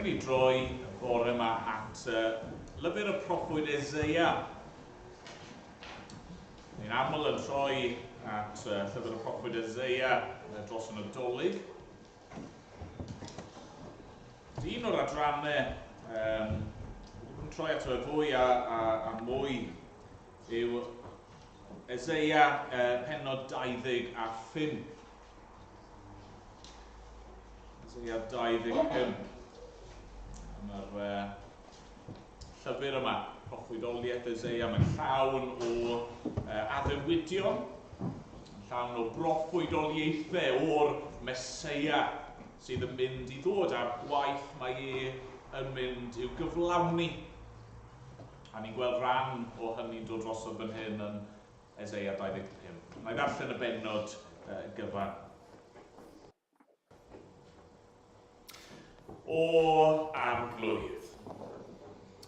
Dechrau ni droi y bore yma at lyfr y proffwyd Eseia. Ni'n aml yn troi at llyfr y proffwyd Eseia dros y Nadolig. Un o'r adrannau yn troi at y fwy a mwy yw Eseia pennod 25. Eseia 25. Mae'r llyfr yma, proffwydoliaeth Eseia, mae'n llawn o addewidion, llawn o broffwydoliaethau o'r Meseia sydd yn mynd i ddod a'r gwaith mae yn mynd i'w gyflawni. A ni'n gweld rhan o hynny'n dod drosodd fan hyn yn Eseia 25. Mae'n ddarllen y bennod gyfan. O arglwydd,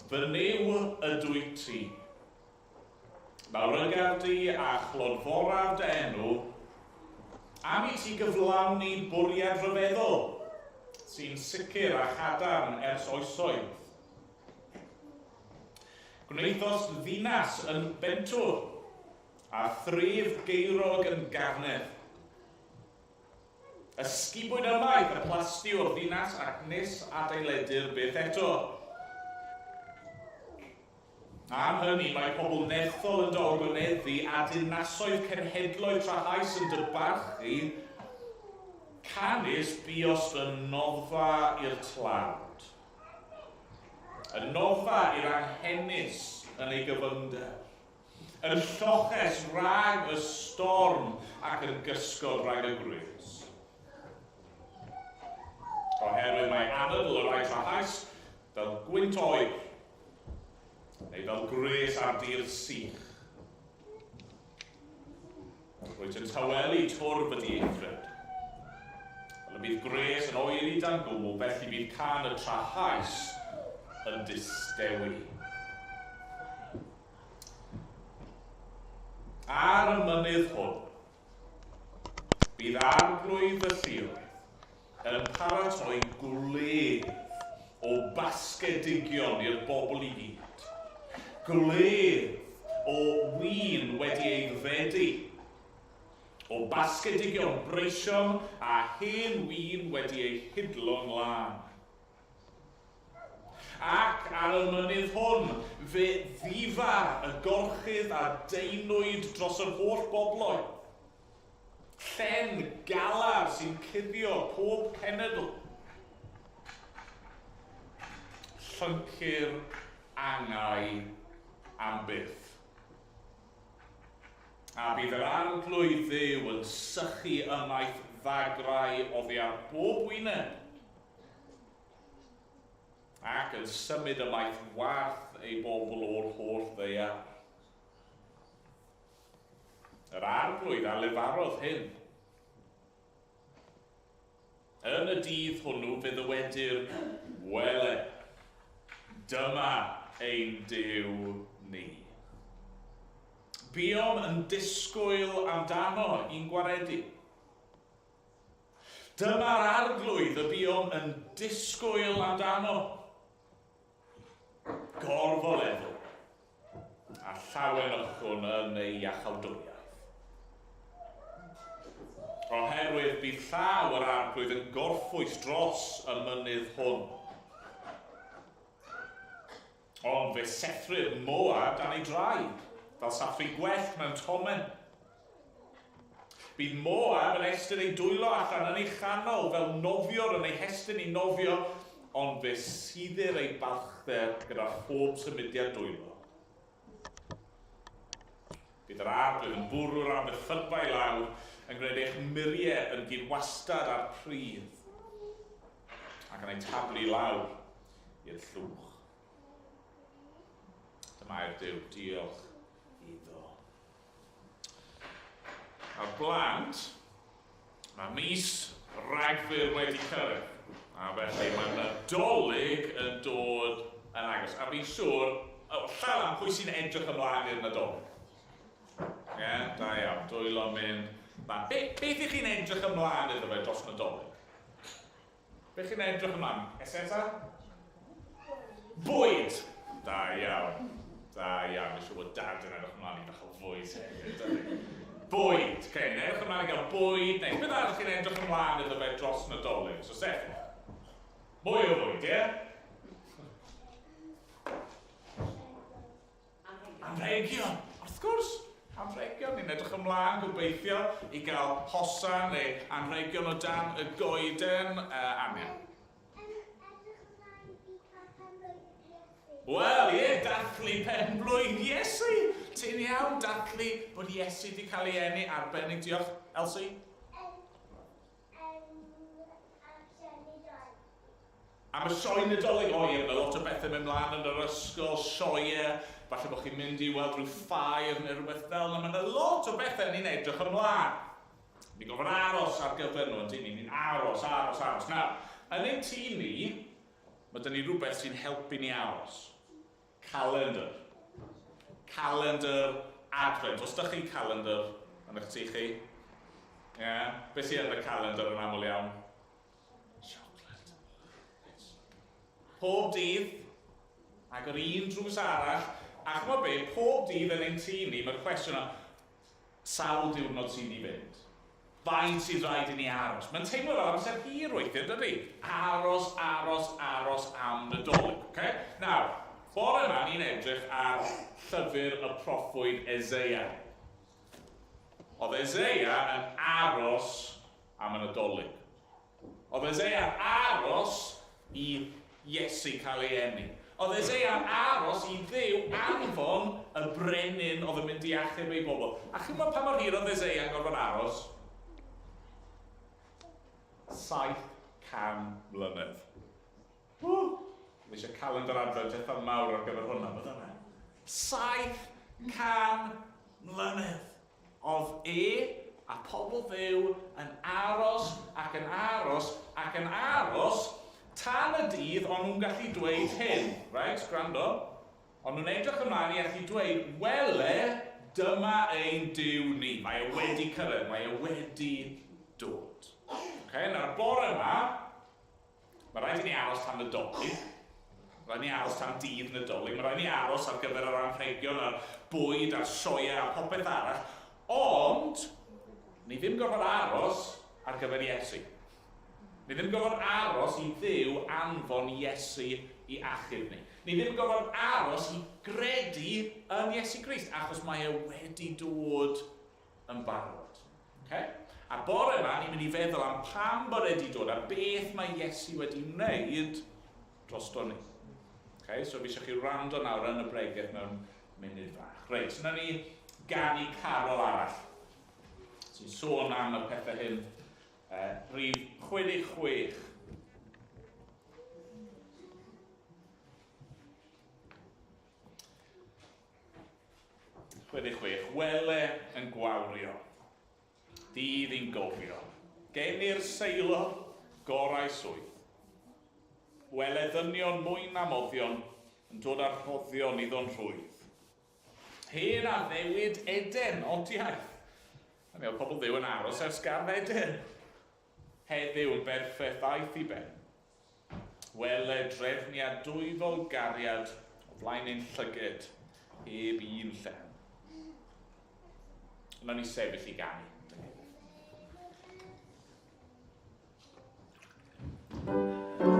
fy niw ydw i ti. Nawr y gardi a chlodforaf dy enw, am i ti gyflawni bwriad rhyfeddol, sy'n sicr a chadarn ers oesoedd. Gwneithos ddinas yn bentwr, a thref geirog yn garnedd. Ysgubwyd ymaith y plasti o'r ddinas ac nes adeiledu'r beth eto. Am hynny mae pobl nerthol yn dorgwyneddu a dinasoedd cenhedloedd trahaus yn dybarchu, canis bios y noddfa i'r tlawd. Y noddfa i'r anghennus yn ei gyfyngder. Yn lloches rhag y storm ac yn gysgod rhag y gris. Oherwydd mae anadl y rai trahaus fel gwynt oer, neu fel gres ar dir sych. Rwyt yn tawelu twrf y dieithred. Fel y bydd gres yn oeri dan gwmwl, felly bydd can y trahaus yn distewi. Ar y mynydd hwn, bydd arglwydd y llioedd yn paratoi gwledd o basgedigion i'r bobl i gyd. Gwledd o win wedi aeddfedu, o basgedigion breision a hen win wedi ei hidlo'n lan. Ac ar y mynydd hwn, fe ddifar y gorchydd a deinwyd dros yr holl bobloedd. Llen galar sy'n cuddio pob cenedl. Llyncir angau am byth. A bydd yr arglwydd Dduw yn sychu ymaith ddagrau oddi ar bob wyneb, ac yn symud ymaith warth ei bobl o'r holl ddaear. Yr arglwydd a lefarodd hyn. Yn y dydd hwnnw fe ddywedir, wele, dyma ein Duw ni. Buom yn disgwyl amdano i'n gwaredu. Dyma'r arglwydd y buom yn disgwyl amdano. Gorfoleddol a llawen ychwn yn ei iachawdwriaeth. Oherwydd bydd llaw yr arglwydd yn gorffwys dros y mynydd hwn. Ond fe sethrir Moab dan ei draed, fel sathru gwell mewn tomen. Bydd Moab yn estyn ei dwylo allan yn ei chanol fel nofiwr yn ei hestyn ei nofio, ond fe suddir ei balchder gyda phob symudiad dwylo. Bydd yr arglwydd yn bwrw'r am y ffynbau lawr, yn gwneud eich muriau yn gydwastad ar prydd, ac yn ei tablu lawr i'r llwch. Dyma'r Duw, diolch iddo. A'r blant, mae mis Rhagfyr wedi cyrraedd, a felly mae Nadolig yn dod yn agos. A fi'n siŵr, llaw am pwy sy'n edrych ymlaen i'r Nadolig. Da iawn, dwylo mynd. Beth ych chi'n edrych ymlaen iddo fe dros Nadolig? Beth chi'n edrych ymlaen? Esesa? i gael bwyd, neu beth arall chi'n edrych ymlaen iddo fe dros Nadolig? So Steffan, mwy o bwyd, ie? Anrhegion, wrth gwrs, anrhegion. Ni'n edrych ymlaen gobeithio i gael hosan neu anrhegion o dan y goeden. Ania. Wel, ie, dathlu penblwydd Iesu. Ti'n iawn, dathlu bod Iesu wedi cael ei eni arbennig. Diolch, Elsie. Am y sioe Nadolig, o ie, mae lot o bethau mynd mlaen yn yr ysgol, sioe, falle bod chi'n mynd i weld rhyw ffair neu rhywbeth fel yna, mae'n lot o bethau ni'n edrych ymlaen. Ni'n gofyn aros ar gyfer nhw, ni'n aros. Nawr, yn ein tŷ ni, mae dyn ni rhywbeth sy'n helpu ni aros. Calendar. Calendar advent. Os ydych chi calendar yn eich tŷ chi? Ie? Beth sy'n y calendar yn aml iawn? Chocolate. Pob dydd, agor un drws arall, a chymod be, pob dydd yn ein tŷ ni, mae'r cwestiwn o sawl diwrnod sy'n ni fynd. Faint sydd rhaid i ni aros. Mae'n teimlo fel amser hir weithio, dydy? Aros am Nadolig. Okay? Nawr, bore yma ni'n edrych ar llyfr y proffwyd Eseia. Oedd Eseia yn aros am y Nadolig. Oedd Eseia yn aros i Iesu cael ei eni. Oedd Eseia yn aros i Dduw anfon y brenin oedd yn mynd i achub ei bobl. A chi'n gwybod pa mor hir oedd Eseia yn gorfod aros? 700 mlynedd. Fi eisiau calendar advent eitha mawr ar gyfer hwnna, bod yna. 700 mlynedd. Oedd a pobl Dduw yn aros ac yn aros ac yn aros tan y dydd ond nhw'n gallu dweud hyn. Right, gwrando. Ond nhw'n edrych ymlaen i allu dweud, wele, dyma ein Duw ni. Mae e wedi cyrraedd, mae e wedi dod. Okay, nawr bore yma, mae rhaid i ni aros tan Nadolig. Mae rhaid i ni aros tan dydd Nadolig. Mae rhaid i ni aros ar gyfer yr anrhegion, a'r bwyd, a'r sioe, a popeth arall. Ond, ni ddim gorfod aros ar gyfer Iesu. Ni ddim gorfod aros i Dduw anfon Iesu i achub ni. Ni ddim gorfod aros i gredu yn Iesu Grist, achos mae e wedi dod yn barod. Okay? A bore yma, ni'n mynd i feddwl am pam bod e wedi dod a beth mae Iesu wedi wneud drosto ni. Okay? So fi eisiau chi wrando nawr yn y bregeth mewn munud fach. Reit, so na ni ganu carol arall sy'n sôn am y pethau hyn. Rhif 66. Wele yn gwawrio, dydd i'n gofio, genir seilo gorau swydd. Wele ddynion mwy na moddion yn dod ar rhoddion iddo'n rhwydd. Hen a newid Eden odiaeth. A mi oedd pobl Dduw yn aros ers gardd Eden. Heddiw yn berffeth aeth i ben. Wele drefniad dwyfol gariad o flaen ein llyged heb un lle. Yna ni sefyll i ganu. Oh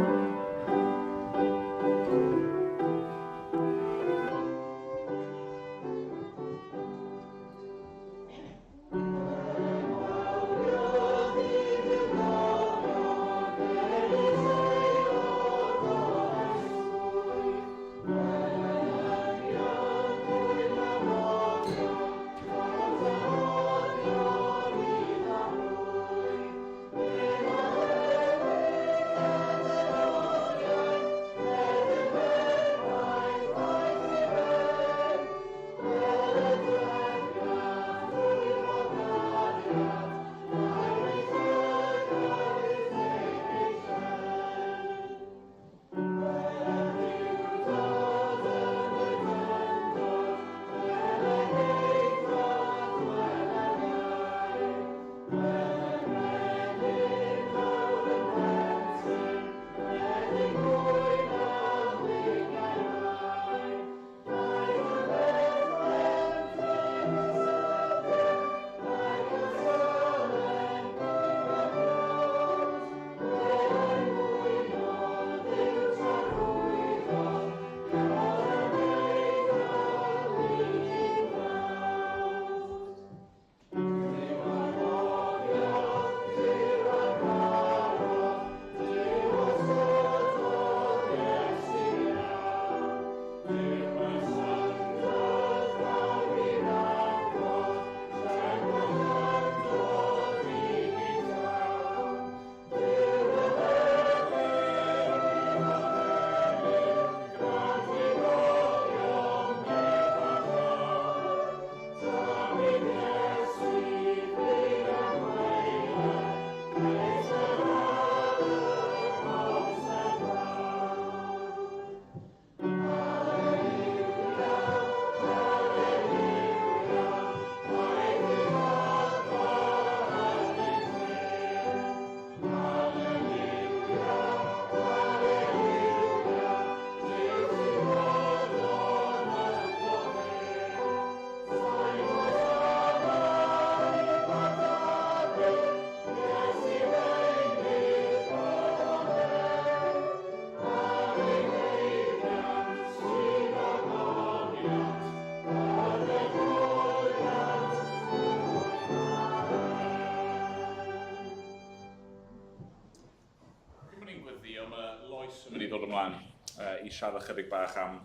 i siarad chydig bach am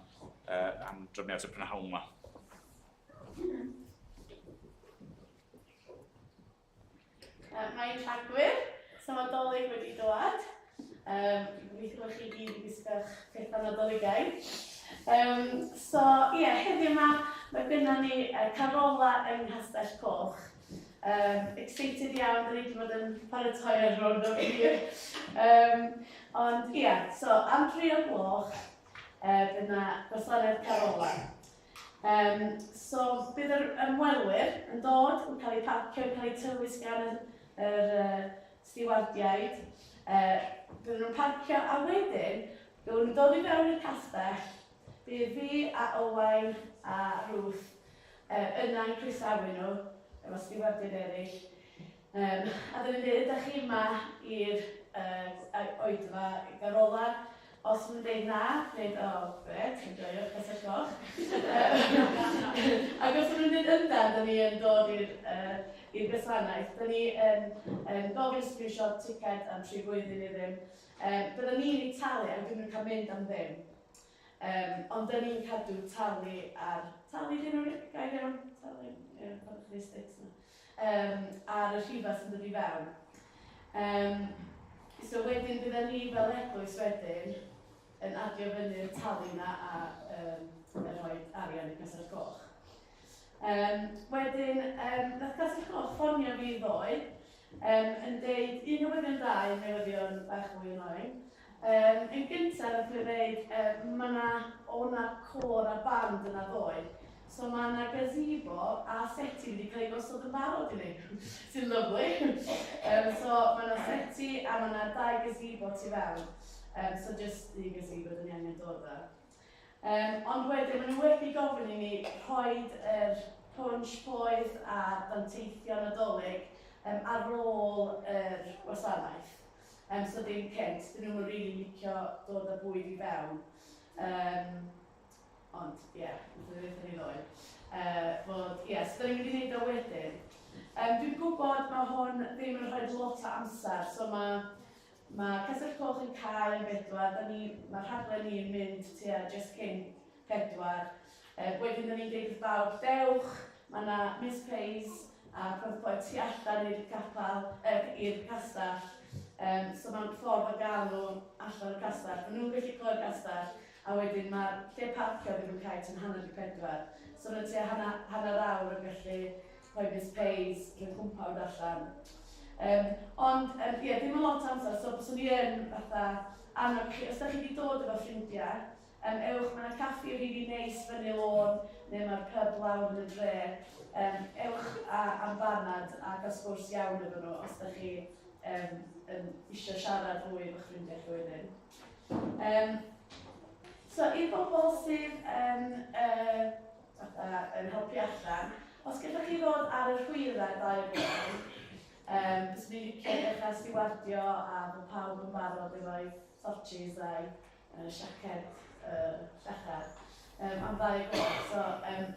drefniad y prynhawn yma. Mae'n Rhagwyr, Nadolig wedi dod. Gobeithio chi gyd i gysgach pethau Nadoligau. Heddiw yma, mae gennym ni Carola yng Nghastell Coch. Excited iawn, da ni wedi bod yn paratoi ar hwn o hir. Am 3 o'r gloch, bydd yna gwasanaeth Carola. Bydd yr ymwelwyr yn dod yn cael ei parcio, yn cael ei tywys gan yr stiwardiaid. Bydd nhw'n parcio a wedyn, bydd nhw'n dod i fewn i'r castell. Bydd fi a Owain a Ruth yna'n croesawu nhw, efo stiwardiaid eraill. A dyn ni'n dweud, ydych chi yma i'r oedfa Carola. Os nhw'n dweud na, dweud, gred, yn joio'r Castell Coch. Ac os nhw'n dweud yndan, dyn ni yn dod i'r gwasanaeth. Dyn ni yn gofyn sgwrsio ticed am 3 blwyddyn iddyn. Byddwn ni'n ei talu ac dyn nhw'n cael mynd am ddim. Ond dyn ni'n cadw talu ar... Talu dyn nhw'n gael iawn? Talu, sticks yna. Ar y rhifa sy'n dod i fewn. So wedyn byddwn ni fel eglwys wedyn yn adio fyny'r talu yna a rhoi arian i Castell Coch. Wedyn, nath Castell Coch ffonio fi ddoe yn deud 1 newyddion da, 1 newyddion bach mwy yn oen. Yn gyntaf, nath fi ddeud, o'na cor a band yna ddoe. So mae yna gazebo a seti wedi cael ei gosod yn barod i ni, sy'n lyflu. So mae yna seti a mae yna 2 gazebo tu fewn. So just 1 gazebo dyn ni angen dod â. Ond wedyn, maen nhw wedi gofyn i ni rhoid yr punch poeth a danteithio Nadolig ar ôl yr gwasanaeth. So dim Kent, dyn nhw'n rili licio dod â bwyd i fewn. Ond, dwi'n dweud ni ddoe. So da ni'n mynd i wneud o wedyn. Dwi'n gwybod mae hwn ddim yn rhoi lot o amser, so mae Castell Coch yn cael yn 4, mae'r rhaglen ni'n mynd tua just cyn 4. Wedyn da ni'n deud wrth bawb, dewch, mae yna Miss Pays a Cwmpawd tu allan i'r capel, i'r castell. So mae'n ffordd o gael nhw allan o'r castell. Maen nhw'n gallu clywed castell. A wedyn mae'r lle parcio ddim yn cael yn 3:40. So yna tua hanner awr yn gallu rhoi Miss Pays rhywun Cwmpawd allan. Ond, ddim yn lot amser, so bys ni yn fatha annog chi. Os da chi wedi dod efo ffrindiau, ewch, mae'na caffi rili neis fyny lôn, neu mae'r pub lawr yn y dre. Ewch am banad a gael sgwrs iawn efo nhw, os da chi eisiau siarad fwy efo ffrindiau chi wedyn. So, i'r bobl sydd yn helpu allan, os gallwch chi ddod ar y rhwyddau 2 o'r gloch, bys ni'n licio dechrau stiwardio a bod pawb yn barod efo'i torches a'i siaced llachar am 2 o'r gloch. So, da ni'n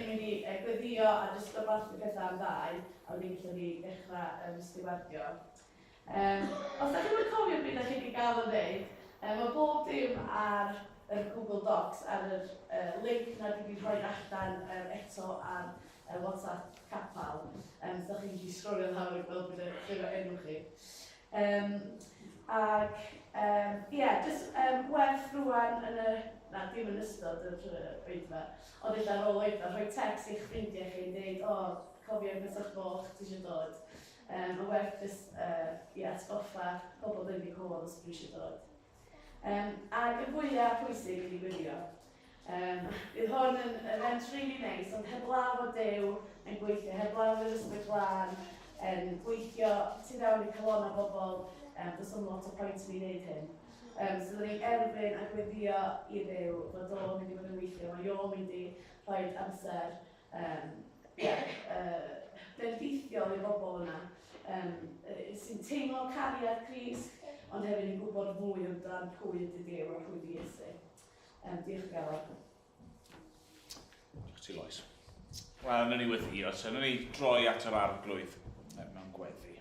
mynd i gweddio a jyst gobarthu pethau am 2, a ni'n gallu ni dechrau stiwardio. Os da chi'n cofio beth da chi wedi gael o ddeud, mae bob dim ar y Google Docs ar y link na wedi rhoi allan eto ar WhatsApp capal. So chi'n gallu sgwrio'n hawdd i gweld beth yw'r enw chi. Jyst werth rwan yn dim yn ystod yr oedfa, ond illa ar ôl oedfa, rhoi text i'ch ffrindiau chi'n dweud, cofio Castell Coch, ti eisiau dod. Mae werth jyst atgoffa pobl ddim wedi clywed os dwi eisiau dod. Ac y fwyaf pwysig i gwylio. Bydd hwn yn event really nice, ond heblaw o Dew yn gweithio, heblaw o'r ysbryd glân, yn gweithio tu fewn i calon o bobl, does o'n lot o pwynt i wneud hyn. So da ni'n erfyn a gweddio i Dduw fod o'n mynd i fod yn weithio, mae o'n mynd i rhoi amser bendithiol i'r bobl yna, sy'n teimlo cariad Crist, ond hefyd ni'n gwybod mwy amdan pwy ydy Dduw a pwy di Iesu. Diolch galon. Diolch ti, Lois. Wel, yna ni weddio, so yna ni droi at yr arglwydd mewn gweddi.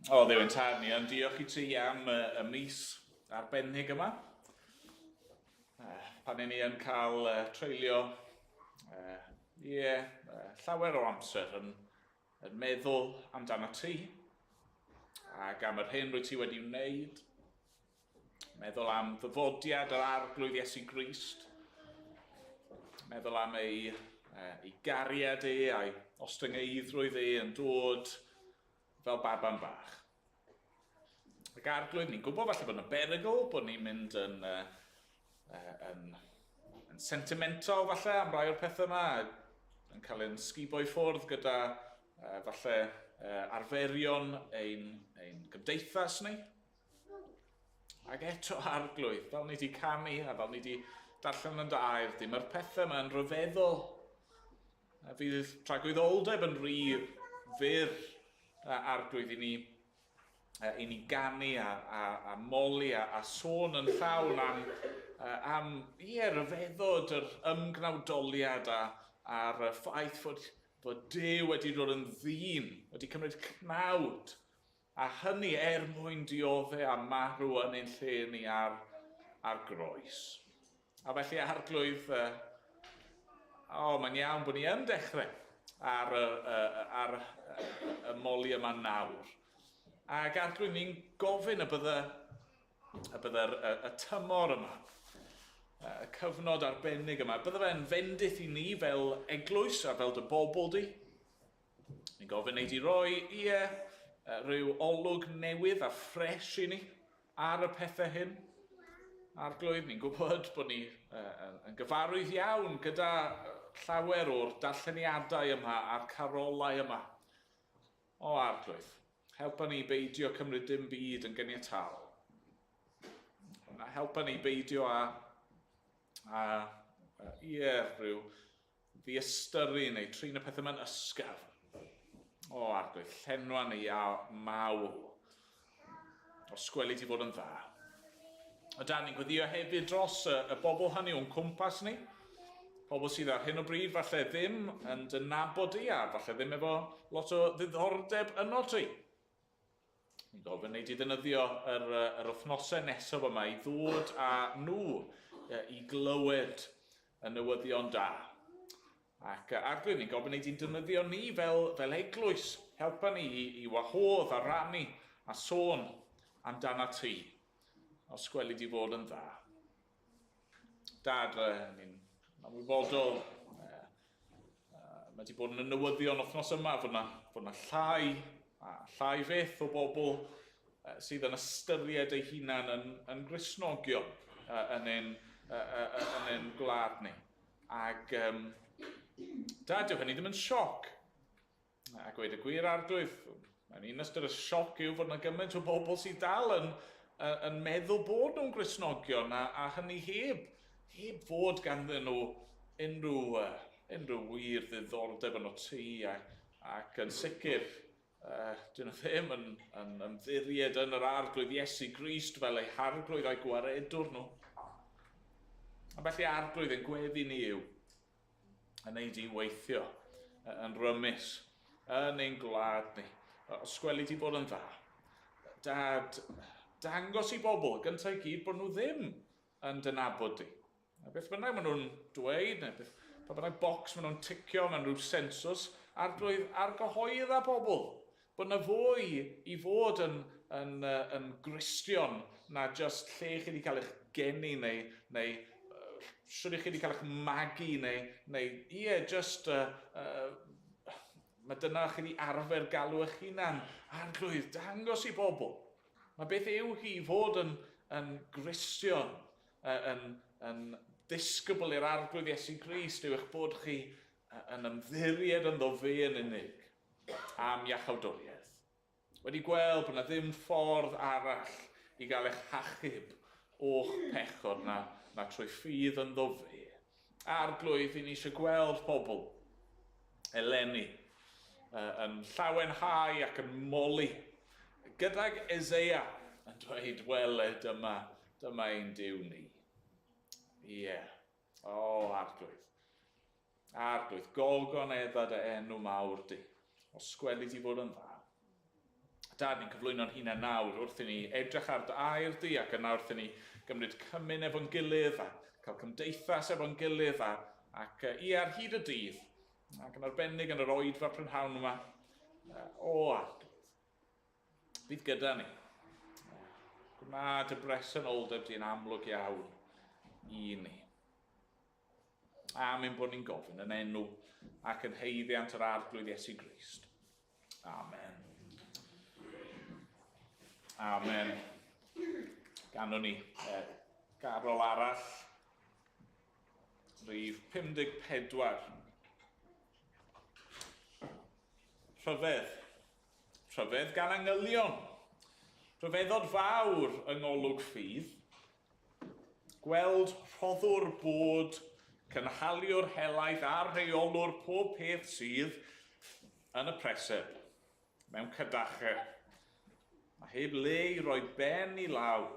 O, Dduwyn Tad ni, ond diolch I ti am y mis arbennig yma. Pan I ni yn cael treulio llawer o amser yn meddwl amdano ti ac am yr hyn rwy ti wedi wneud. Meddwl am ddyfodiad yr arglwydd Iesu Grist. Meddwl am ei gariad a'i ostyngeidrwydd yn dod fel baban bach. Ac arglwydd, ni'n gwybod falle bod yn berygl, bod ni'n mynd yn sentimental falle am rai o'r pethau yma, yn cael ein sgibo I ffwrdd gyda falle arferion ein gymdeithas ni. Ac eto arglwydd, fel ni wedi canu a fel ni wedi darllen yn dy air di, mae'r pethau yma'n rhyfeddol. Fydd tragwyddoldeb yn rhy fyr arglwydd I ni ganu a moli a sôn yn llawn am rhyfeddod yr ymgnawdoliad a'r ffaith fod Duw wedi dod yn ddyn, wedi cymryd cnawd, a hynny mwyn dioddau a marw yn ein lle ni ar groes. A felly arglwydd, mae'n iawn bod ni yn dechrau ar y moli yma nawr. Ac arglwydd ni'n gofyn y bydde'r tymor yma, y cyfnod arbennig yma, bydde fe'n fendith I ni fel eglwys a fel dy bobl di. Ni'n gofyn ei di roi rhyw olwg newydd a ffres I ni ar y pethau hyn. Arglwydd, ni'n gwybod bod ni yn gyfarwydd iawn gyda llawer o'r darlleniadau yma a'r carolau yma. O arglwydd, helpa ni beidio cymryd dim byd yn geniatal. Helpa ni beidio rhyw ddiystyru neu trin y pethau yma'n ysgafn. O arglwydd, llenwa ni a mawl. O sgweli ti fod yn dda. O dan ni'n gweddio hefyd dros y bobl hynny o'n cwmpas ni. Pobl sydd ar hyn o bryd falle ddim yn dy nabod I a falle ddim efo lot o ddiddordeb yno ti. Ni'n gofyn ei di ddefnyddio yr wythnosau nesaf yma I ddod â nhw I glywed y newyddion da. Ac arglwydd ni'n gofyn ei di defnyddio ni fel eglwys. Helpa ni I wahodd a rannu a sôn amdana ti. Os gweli di fod yn dda. Dad, ni'n ymwybodol, mae di bod yn newyddion wythnos yma fod na llai feth o bobl sydd yn ystyried eu hunan yn Gristnogion yn ein gwlad ni. Ac dad, yw hynny ddim yn sioc. A gweud y gwir arglwydd, mae'n un ystyr y sioc yw fod na gymaint o bobl sydd dal yn meddwl bod nhw'n Gristnogion a hynny heb fod ganddyn nhw unrhyw wir ddiddordeb yn o ti ac yn sicr dyn nhw ddim yn ymddiried yn yr arglwydd Iesu Grist fel eu harglwydd a'i gwaredwr nhw. A felly arglwydd yn gweddi ni yw yn ei di weithio yn rymus yn ein gwlad ni. Os gweli ti bod yn dda. Dad, dangos I bobl gyntaf I gyd bod nhw ddim yn dy nabod di. A beth bynnag maen nhw'n dweud, neu beth bynnag bocs maen nhw'n ticio mewn rhyw sensws, arglwydd argyhoedd â bobl. Bod na fwy I fod yn Gristion na just lle chi wedi cael eich geni neu sydd chi wedi cael eich magu neu just mae dyna chi wedi arfer galw eich hunan. Arglwydd, dangos I bobl. Mae beth yw hi fod yn Gristion, yn ddisgybl i'r arglwydd Iesu Grist, yw eich bod chi yn ymddiried yn ddofe yn unig am iachawdoliaeth. Wedi gweld bod na ddim ffordd arall I gael eich hachub o'ch pechod na trwy ffydd yn ddofe. Arglwydd I ni eisiau gweld pobl eleni yn llawenhau ac yn moli gydag Eseia yn dweud, wel, dyma ein Duw ni. Arglwydd. Arglwydd, gogon edda dy enw mawr di, os sgweli ti fod yn dda. Dad, ni'n cyflwyno'n hunain nawr wrth i ni edrych ar dy air di ac yna wrth i ni gymryd cymyn efo'n gilydd a cael cymdeithas efo'n gilydd ac ar hyd y dydd ac yn arbennig yn yr oedfa prynhawn yma. Bydd gyda ni. Gwna dy bresenoldeb di'n amlwg iawn i ni. Am ein bod ni'n gofyn yn enw ac yn heiddiant yr arglwydd Iesu Grist. Amen. Amen. Ganon ni garol arall, rhif 54. Rhyfedd gan angylion. Rhyfeddod fawr yng ngolwg ffydd. Gweld rhoddwr bod, cynhaliwr helaeth a rheolwr pob peth sydd yn y preseb, mewn cydachau. A heb le i roi ben i lawr.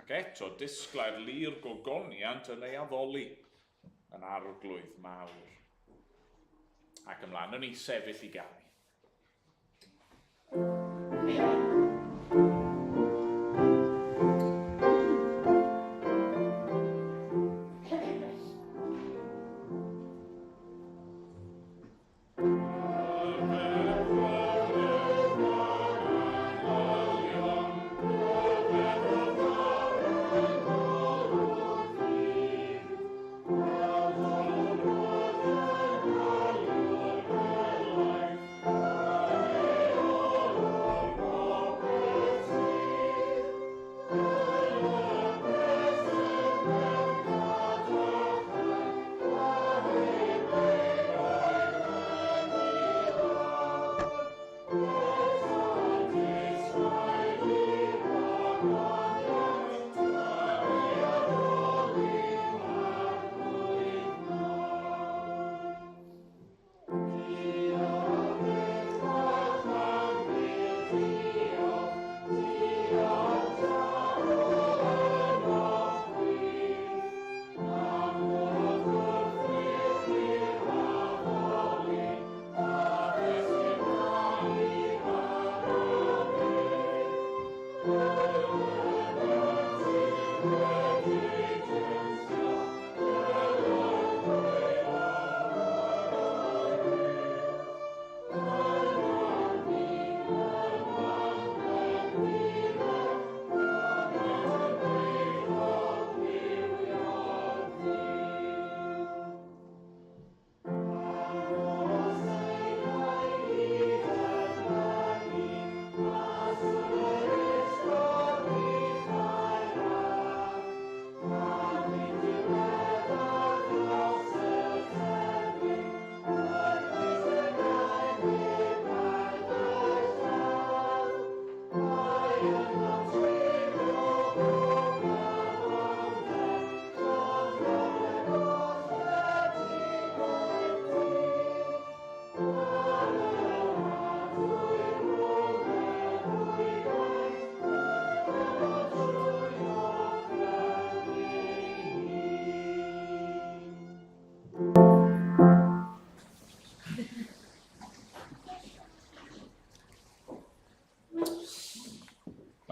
Ac eto disglai'r lir gogoniant yn ei addoli yn arglwydd mawr. Ac ymlaen yn ei sefyll i ganu.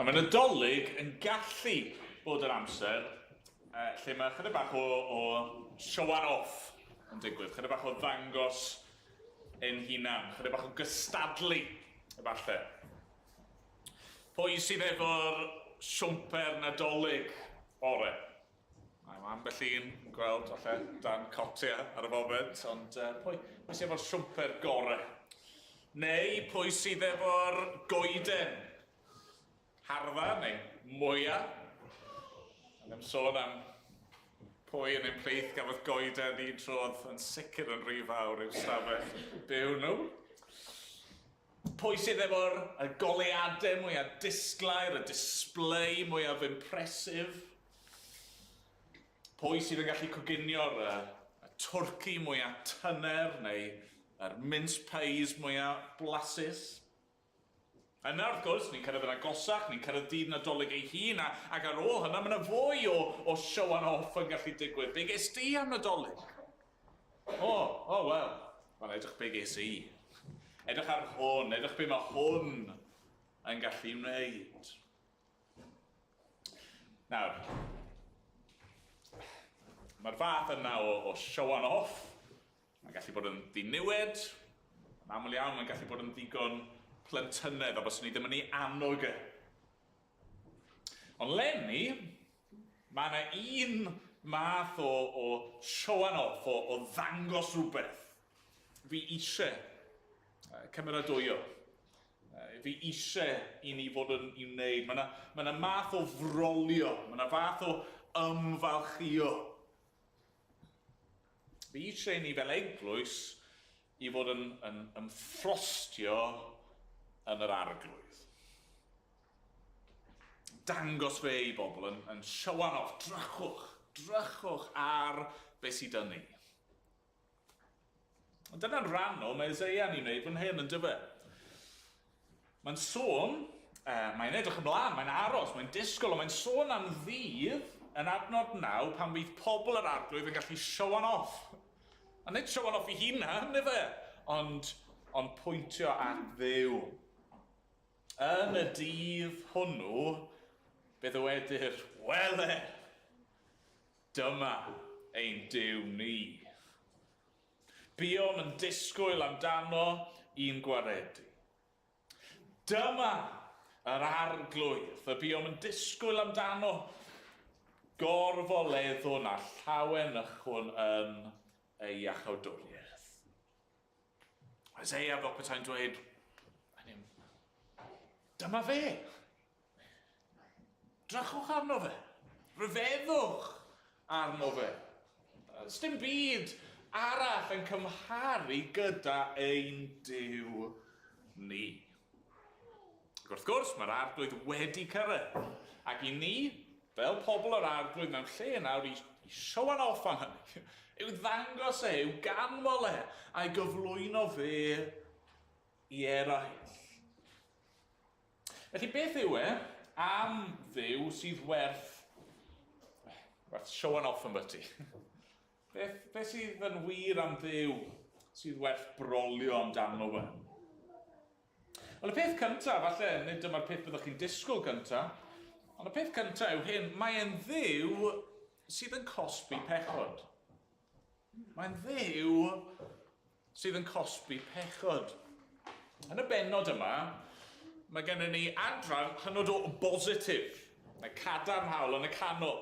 Mae Nadolig yn gallu bod yn amser lle mae chydig bach o showan off yn digwydd, chydig bach o ddangos ein hunan, chydig bach o gystadlu, efallai. Pwy sydd efo'r siwmper Nadolig ore? Mae ambell un yn gweld, falle, dan cotia ar y foment, ond pwy sydd efo'r siwmper gore? Neu pwy sydd efo'r goeden? Harfa neu mwyaf? Yn sôn am pwy yn ein plith gafodd goeden un trodd yn sicr yn rhy fawr i'w stafell byw nhw. Pwy sydd efo'r goleadau mwyaf disglair, y display mwyaf impresif? Pwy sydd yn gallu coginio'r twrci mwyaf tyner neu yr mince pies mwyaf blasus? Yna, wrth gwrs, ni'n cyrraedd yn agosach, ni'n cyrraedd dydd Nadolig ei hun, ac ar ôl hynna, mae yna fwy o showan off yn gallu digwydd. Be ges di am Nadolig? Wel, mae'n edrych be ges i. Edrych ar hwn, edrych be mae hwn yn gallu wneud. Nawr, mae'r fath yna o show and off. Mae'n gallu bod yn ddiniwed. Yn aml iawn, mae'n gallu bod yn ddigon plentynedd, a bys ni ddim yn ei annog e. Ond lenni, mae yna un math o show and off, o ddangos rhywbeth. Fi eisiau cymeradwyo. Fi eisiau i ni fod yn i'w wneud. Mae yna math o frolio, mae yna fath o ymfalchio. Fi eisiau i ni fel eglwys i fod yn ffrostio yn yr arglwydd. Dangos fe i bobl, yn show and off, drychwch ar beth sydd yn ni. Ond dyna'n rhan o mae Eseia'n ei wneud fan hyn yn dyfa. Mae'n sôn, mae'n edrych ymlaen, mae'n aros, mae'n disgwyl, ond mae'n sôn am ddydd yn adnod 9 pan bydd pobl yr arglwydd yn gallu show and off. A nid show and off I hunan, neu fe, ond pwyntio at Dduw. Yn y dydd hwnnw, bydd y wedir, wele, dyma ein Duw ni. Buom yn disgwyl amdano i'n gwaredu. Dyma yr arglwydd, y buom yn disgwyl amdano gorfoleddwn a llawen ychwn yn ei iachawdwriaeth. Eseia fel petai'n dweud, dyma fe. Drychwch arno fe. Rhyfeddwch arno fe. Dim byd arall yn cymharu gyda ein Duw ni. Wrth gwrs, mae'r arglwydd wedi cyrraedd. Ac I ni, fel pobl yr arglwydd mewn lle nawr, I show and off am hynny, yw ddangos e, yw ganmol e, a'i gyflwyno fe I eraill. Felly beth yw e am Dduw sydd werth show and off yn byti? Beth sydd yn wir am Dduw sydd werth brolio amdano fe? Wel, y peth cyntaf, falle, nid dyma'r peth byddwch chi'n disgwyl cyntaf, ond y peth cyntaf yw hyn, mae'n Dduw sydd yn cosbi pechod. Mae'n Dduw sydd yn cosbi pechod. Yn y bennod yma, mae gennym ni adran hynod o bositif, neu cadarnhaol yn y canol,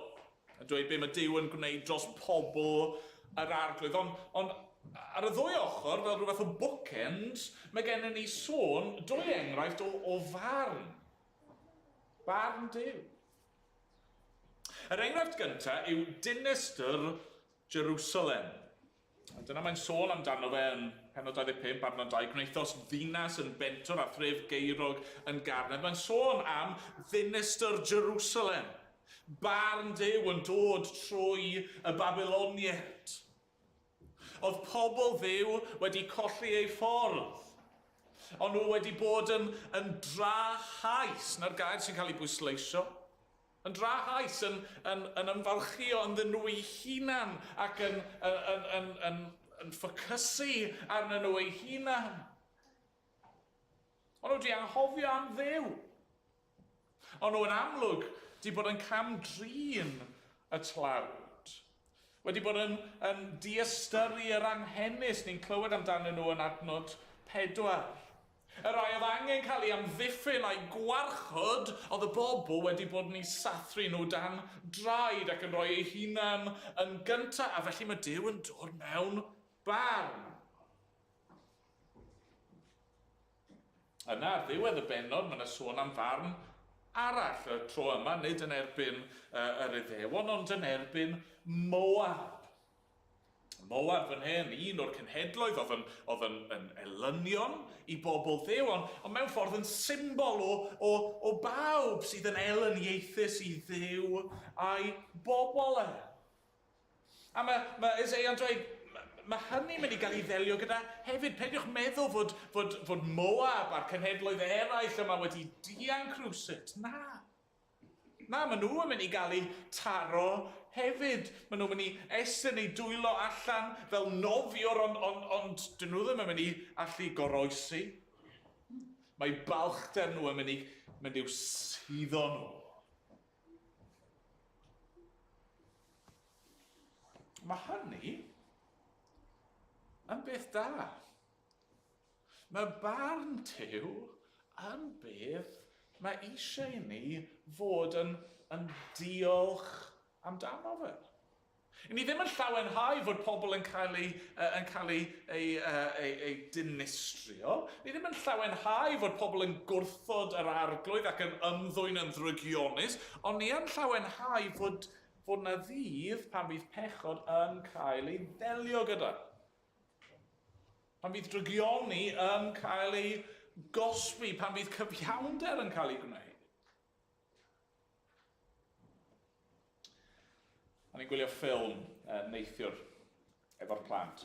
a dweud be mae Duw yn gwneud dros pobl yr arglwydd. Ond ar y ddwy ochr, fel rhywbeth o bookend, mae gennym ni sôn dwy enghraifft o farn. Barn Duw. Yr enghraifft gyntaf yw dinistyr Jerusalem. A dyna mae'n sôn amdano fe yn Pennod 25, adnod 2, gwneithos ddinas yn Bentor a thref geirog yn Garnedd. Mae'n sôn am ddinistyr Jerusalem. Barn Duw yn dod trwy y Babyloniaid. Oedd pobl Dduw wedi colli ei ffordd. Ond nhw wedi bod yn drahais, na'r gair sy'n cael ei bwysleisio. Yn drahais, yn ymfalchio ynddyn nhw eu hunan ac yn ffocysu arnyn nhw eu hunan. Ond nhw wedi anghofio am Dduw. Ond nhw yn amlwg wedi bod yn camdrin y tlawd. Wedi bod yn diastyru yr anghennus ni'n clywed amdanyn nhw yn adnod 4. Y rai oedd angen cael ei amddiffyn a'i gwarchod, oedd y bobl wedi bod yn ei sathru nhw dan draed ac yn rhoi eu hunan yn gyntaf, a felly mae Duw yn dod mewn barn. Yna, ar ddiwedd y bennod, mae yna sôn am farn arall. Y tro yma, nid yn erbyn yr Iddewon, ond yn erbyn Moab. Moab fan hyn, un o'r cenhedloedd oedd yn elynion I bobl Dduw, ond mewn ffordd yn symbol o bawb sydd yn elyniaethus I Dduw a'i bobl e. A mae Eseia'n dweud, mae hynny'n mynd I gael ei ddelio gyda hefyd. Peidiwch meddwl fod Moab a'r cenhedloedd eraill yma wedi dianc rhywsut. Na. Na, maen nhw yn mynd i gael eu taro hefyd. Maen nhw'n mynd i estyn eu dwylo allan fel nofiwr, ond dyn nhw ddim yn mynd i allu goroesi. Mae balchder nhw yn mynd i'w suddo nhw. Mae hynny yn beth da. Mae barn Duw yn beth mae eisiau ni fod yn diolch amdano fe. Ni ddim yn llawenhau fod pobl yn cael ei dinistrio. Ni ddim yn llawenhau fod pobl yn gwrthod yr arglwydd ac yn ymddwyn yn ddrygionus, ond ni yn llawenhau fod na ddydd pan bydd pechod yn cael ei ddelio gyda. Pan bydd drygioni yn cael ei gosbi, pan bydd cyfiawnder yn cael ei gwneud. A ni'n gwylio ffilm neithiwr efo'r plant.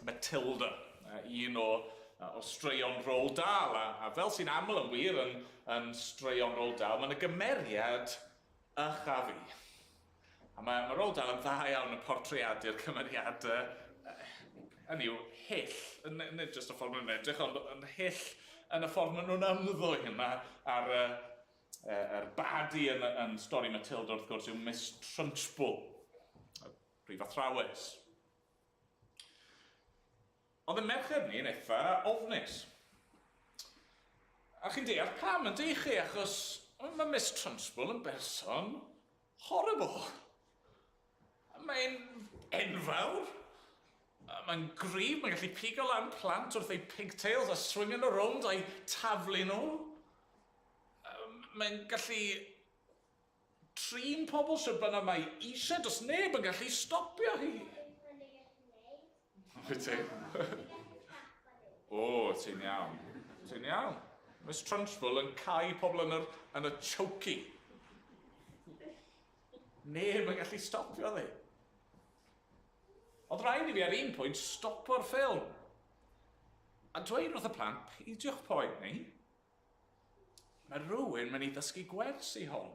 Matilda, un o straeon Roald Dahl, a fel sy'n aml yn wir yn straeon Roald Dahl, mae'n y gymeriad ych a fi. A mae Roald Dahl yn dda iawn yn portreadu'r cymeriadau, hynny yw hyll, nid jyst y ffordd maen nhw'n edrych, ond yn hyll yn y ffordd maen nhw'n ymddwyn a'r badi yn stori Matilda wrth gwrs yw Miss Trunchbull, y brif athrawes. Ond y merched ni yn eitha ofnus. A chi'n deall pam yn di chi, achos mae Miss Trunchbull yn berson horrible. Mae'n enfawr. Mae'n gryf, mae'n gallu pigo lan plant wrth ei pigtails a swinging around a'i taflu nhw. Mae'n gallu trin pobl sy'n byna mae eisiau, does neb yn gallu stopio hi. Wyt ti? O, ti'n iawn. Ti'n iawn. Miss Trunchbull yn cau pobl yn y choki. Neb yn gallu stopio ddi. Oedd rhaid i fi ar un pwynt stopo'r ffilm. A dweud wrth y plant, peidiwch poeni. Mae rhywun mynd i ddysgu gwersi hon.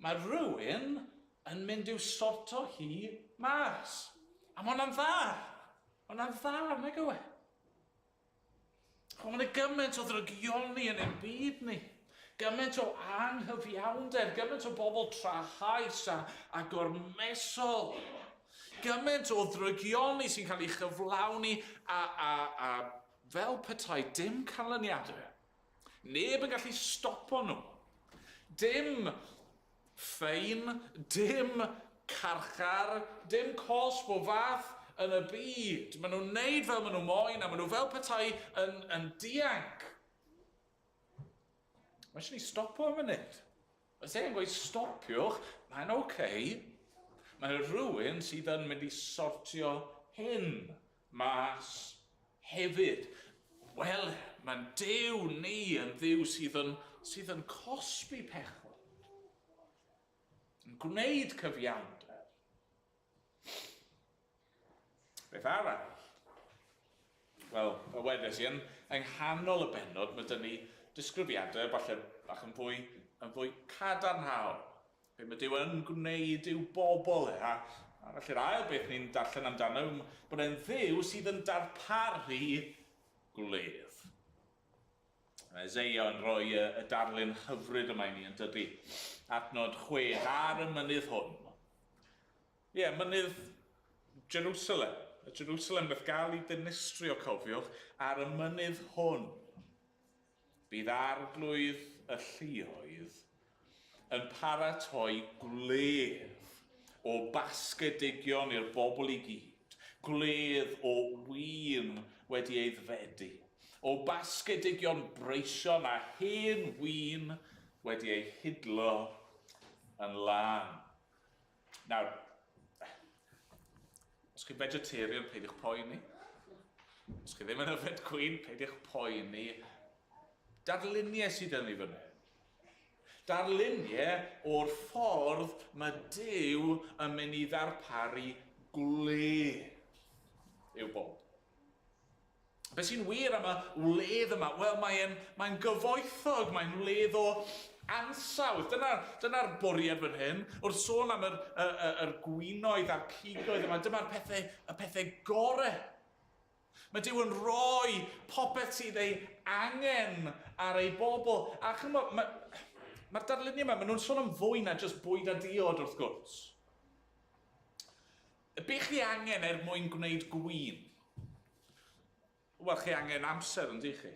Mae rhywun yn mynd i'w sorto hi mas. A mae hwnna'n dda. Hwnna'n dda, nag yw e. Ond mae'n gymaint o ddrygioni yn ein byd ni. Gymaint o anghyfiawnder, gymaint o bobl trahais a gormesol. Gymaint o ddrygioni sy'n cael ei chyflawni a fel petai dim canlyniadau. Neb yn gallu stopo nhw. Dim ffein, dim carchar, dim cosb o fath yn y byd. Maen nhw'n neud fel maen nhw moyn a maen nhw fel petai yn dianc. Mae eisiau ni stopo am funud. Os e'n gweud stopiwch, mae'n okay. Mae rhywun sydd yn mynd i sortio hyn mas hefyd. Wel, mae'n Duw ni yn Dduw sydd yn cosbi pechod. Yn gwneud cyfiawnder. Beth arall? Wel, y wedes i, yng nghanol y benod, mae dyn ni disgrifiadau falle bach yn fwy cadarnhaol. Be mae Duw yn gwneud i'w bobl a felly'r ail beth ni'n darllen amdano bod e'n Dduw sydd yn darparu gwledd. Eseia yn rhoi y darlun hyfryd yma I ni yn dydy. Adnod 6 ar y mynydd hwn. Mynydd Jerusalem. Y Jerusalem beth gael I dinistrio cofiwch ar y mynydd hwn. Bydd arglwydd y lluoedd yn paratoi gwledd o basgedigion i'r bobl I gyd. Gwledd o win wedi ei ddfedu. O basgedigion breision a hen win wedi ei hidlo yn lan. Nawr, os chi vegetarian, peidiwch poeni. Os chi ddim yn yfed gwyn, peidiwch poeni. Darluniau sydd yn ei fyny. Darluniau o'r ffordd mae Duw yn mynd I ddarparu gwledd i'w bobl. Be sy'n wir am y wledd yma? Wel, mae'n gyfoethog, mae'n wledd o ansawdd. Dyna'r bwriad fan hyn. Wrth sôn am yr gwinoedd a'r pigoedd yma, dyma'r pethau gorau. Mae Duw yn rhoi popeth sydd ei angen ar ei bobl. A chymod, mae'r darluniau yma, maen nhw'n sôn am fwy na jyst bwyd a diod wrth gwrs. Be chi angen mwyn gwneud gwin? Wel, chi angen amser yn di chi.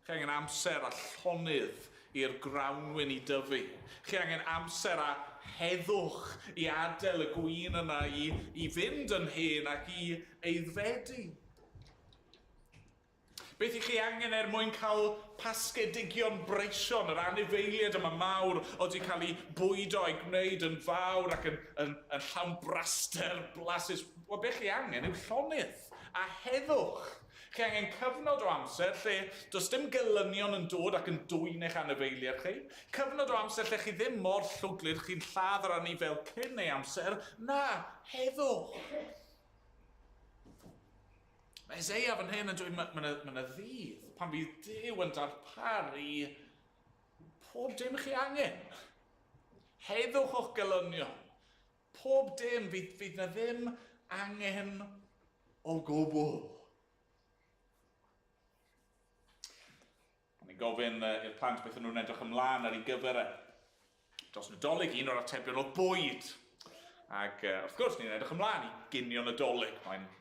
Chi angen amser a llonydd i'r grawnwyn i dyfu. Chi angen amser a heddwch i adael y gwin yna i fynd yn hen ac i eiddfedu. Beth i chi angen mwyn cael pasgedigion breision, yr anifeiliaid yma mawr oedd wedi cael ei bwydo a'i gwneud yn fawr ac yn llawn braster blasus. Wel, beth chi angen yw llonydd a heddwch. Chi angen cyfnod o amser lle does dim gelynion yn dod ac yn dwyn eich anifeiliaid chi. Cyfnod o amser lle chi ddim mor llwglyd chi'n lladd ar ni fel cyn ei amser. Na, heddwch. Mae Eseia fan hyn yn dweud mae'n y ddydd pan bydd Duw yn darparu pob dim chi angen. Heddwch o'ch gelynion. Pob dim fydd na ddim angen o gwbl. Ni'n gofyn i'r plant beth nhw'n edrych ymlaen ar ei gyfer e. Dros Nadolig, un o'r atebion o bwyd. Ac wrth gwrs, ni'n edrych ymlaen i ginio Nadolig.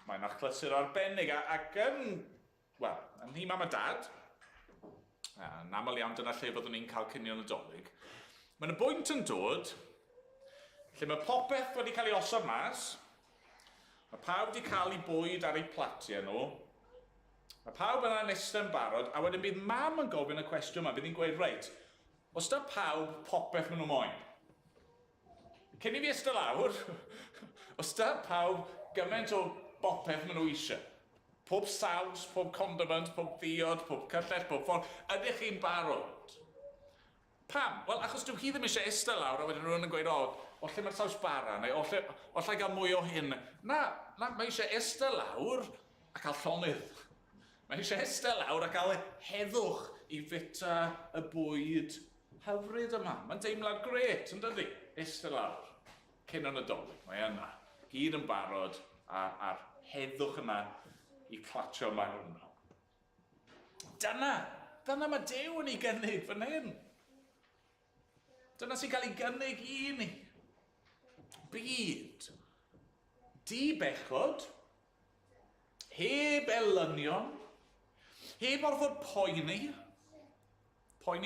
Mae'n achlysur arbennig ac yn hi mam a dad. Yn aml iawn dyna lle byddwn ni'n cael cinio Nadolig. Mae'n y bwynt yn dod lle mae popeth wedi cael ei osod mas. Mae pawb wedi cael ei bwyd ar ei platiau nhw. Mae pawb yna'n eistedd yn barod, a wedyn bydd mam yn gofyn y cwestiwn yma, bydd hi'n gweud, reit, os da pawb popeth maen nhw moyn? Cyn i fi eistedd lawr, os da pawb gymaint o bopeth maen nhw eisiau? Pob saws, pob condiment, pob ddiod, pob cyllell, pob ffordd, ydych chi'n barod? Pam? Wel, achos dyw hi ddim eisiau eistedd lawr, a wedyn rhywun yn gweud, o lle mae'r saws bara, neu o lle gael mwy o hyn. Na, mae eisiau eistedd lawr a cael llonydd. Mae eisiau eistedd lawr a cael heddwch i fita y bwyd hyfryd yma. Mae'n deimlad gret, yn dydi? Eistedd lawr, cyn yn Nadolig. Mae yna, gyd yn barod a'r heddwch yna i clatio mewn. Dyna mae Duw yn ei gynnig fan hyn. Dyna sy'n cael ei gynnig i ni. Byd, di-bechod, heb elynion, heb orfod poeni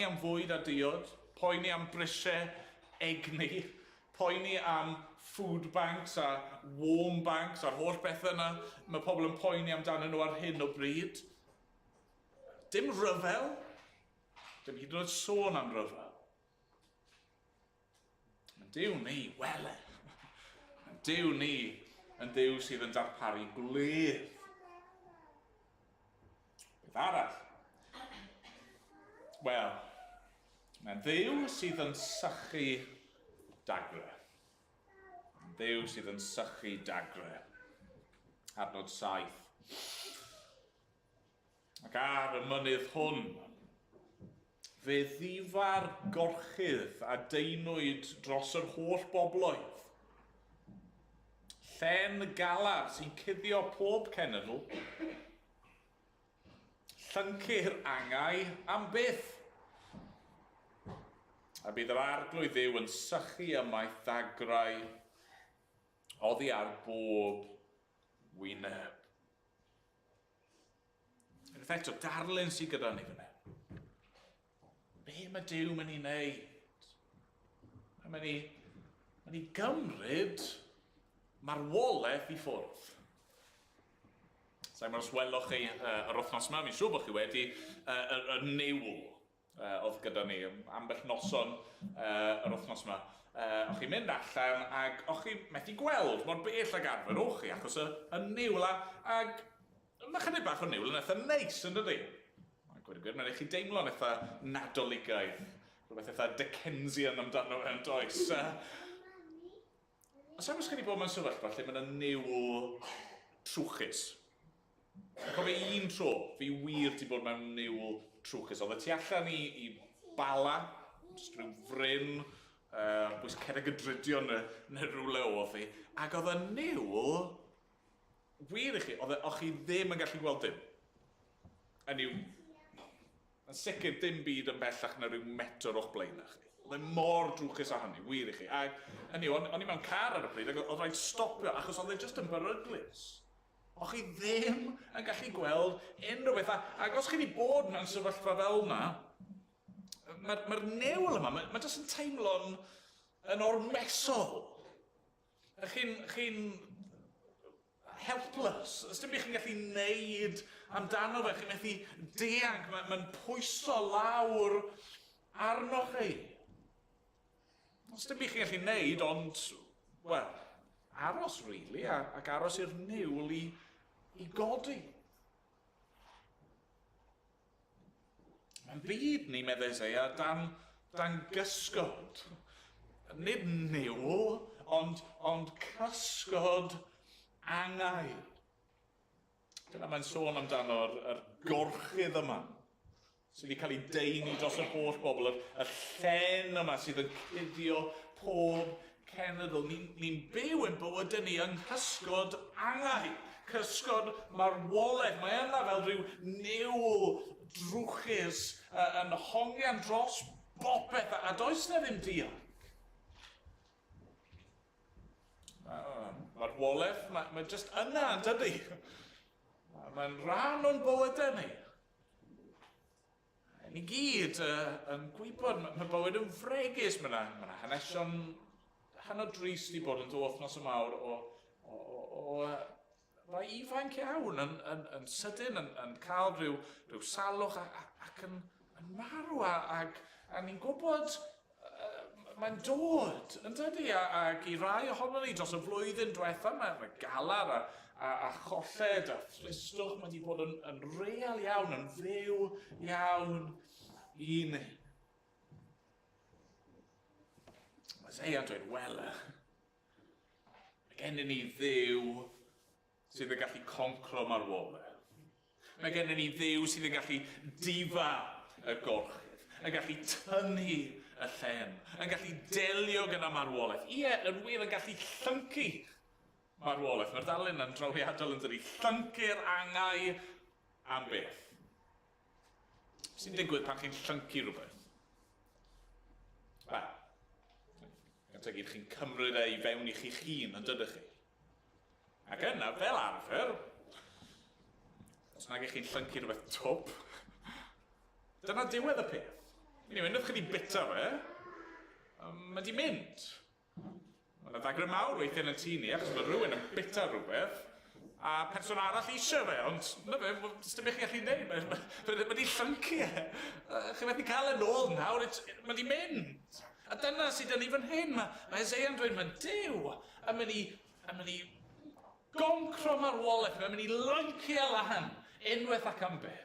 am fwyd a diod, poeni am brisiau egni, poeni am food banks a warm banks a'r holl bethau yna. Mae pobl yn poeni amdano nhw ar hyn o bryd. Dim ryfel, dim hyd yn oed sôn am ryfel. Mae'n Duw ni, wele. Mae'n Duw ni yn Duw sydd yn darparu gwledd. Beth arall? Wel, mae'n Dduw sydd yn sychu dagre. Mae'n Dduw sydd yn sychu dagre. Adnod 7. Ac ar y mynydd hwn, fe ddifar gorchydd a deinwyd dros yr holl bobloedd. Llen galar sy'n cuddio pob cenedl. Llyncu'r angau am byth. A bydd yr arglwydd Dduw yn sychu ymaith ddagrau oddi ar bob wyneb. Yn eto, darlun sydd gyda ni fan hyn. Be mae Duw mynd i wneud? Mae'n mynd i gymryd marwolaeth i ffwrdd. Sa'n os welwch chi yr wythnos yma, mi'n siŵr bod chi wedi y niwl oedd gyda ni ambell noson yr wythnos yma. O'ch chi'n mynd allan ac o'ch chi methu gweld mor bell ag arfer o'ch chi achos y niwl ac mae chydig bach o niwl yn eitha neis yn dydi. Mae'n gweud, mae'n eich chi deimlo'n eitha nadoligaidd, rhywbeth eitha Dickensian amdano yn does. A sa'n os chi wedi bod mewn sefyllfa lle mae'n niwl trwchus. Cofio un tro, fi wir wedi bod mewn niwl trwchus. Oedd y tu allan i bala jyst rhyw fryn, bwys cerrig y drydion neu rhywle oedd hi. Ac oedd y niwl, wir i chi, o'ch chi ddim yn gallu gweld dim. Yn sicr dim byd yn bellach na rhyw metr o'ch blaen chi. Oedd e mor drwchus â hynny, wir i chi. Ac o'n i mewn car ar y pryd, ac oedd rhaid stopio, achos oedd e jyst yn beryglus. O'ch chi ddim yn gallu gweld unrhyw beth. Ac os chi wedi bod mewn sefyllfa fel yna, mae'r niwl yma, mae jyst yn teimlo'n ormesol. Chi'n helpless. Os dim byd chi'n gallu neud amdano fe, chi'n methu deang, mae'n pwyso lawr arno chi. Os dim byd chi'n gallu neud, ond, wel, aros, really, ac aros i'r niwl i godi. Mae'n byd ni, meddwl Eseia, dan gysgod. Nid niwl, ond cysgod angau. Dyna mae'n sôn amdano'r gorchydd yma, sydd wedi cael ei deini dros yr holl bobl, y llen yma sydd yn cuddio pob cenedl. Ni'n byw yn bywydau ni yng nghysgod angau, cysgod marwolaeth. Mae yna fel rhyw niwl drwchus yn hongian dros bopeth, a does na ddim dianc. Marwolaeth, mae jyst yna yn dydi. Mae'n rhan o'n bywydau ni. Ni gyd yn gwybod, mae bywyd yn fregus. Mae yna hanesion hanner drist i bod yn wythnos y mawr o rai ifanc iawn yn sydyn, yn cael rhyw salwch ac yn marw. A ni'n gwybod mae'n dod, yn dydi, ac i rai ohono ni dros y flwyddyn diwetha, mae galar a cholled a fflistwch wedi bod yn real iawn, yn fyw iawn i ni. Mae Eseia yn dweud, wel, mae gen ni dduw sydd yn gallu concro marwolaeth. Mae gen ni dduw sydd yn gallu difa y gorchydd, yn gallu tynnu y llen, yn gallu delio gyda marwolaeth. Ie, yn wir yn gallu llyncu marwolaeth. Mae'r dalun yn drawiadol yn dydi, llyncu'r angau am beth. Sy'n digwydd pan chi'n llyncu rhywbeth? Wel, gyda gyd chi'n cymryd e i fewn i chi'ch hun, yn dydych chi. Ac yna, fel arfer, os nag eich chi'n llyncu rhywbeth twp, dyna diwedd y peth. Ni'n mynd, ydych chi wedi bita fe, mae di mynd. Mae'n ddagre mawr weithio'n y tŷ ni, achos mae rhywun yn bita rhywbeth, a person arall eisiau fe, ond na fe, dim eich chi'n gallu gwneud, mae di llyncu e. Chi methu cael yn ôl nawr, mae di mynd. A dyna sydd yn ni fan hyn, mae Eseia'n dweud, mae Duw yn mynd i goncro marwolaeth, mae'n mynd i lyncu lan unwaith ac am beth.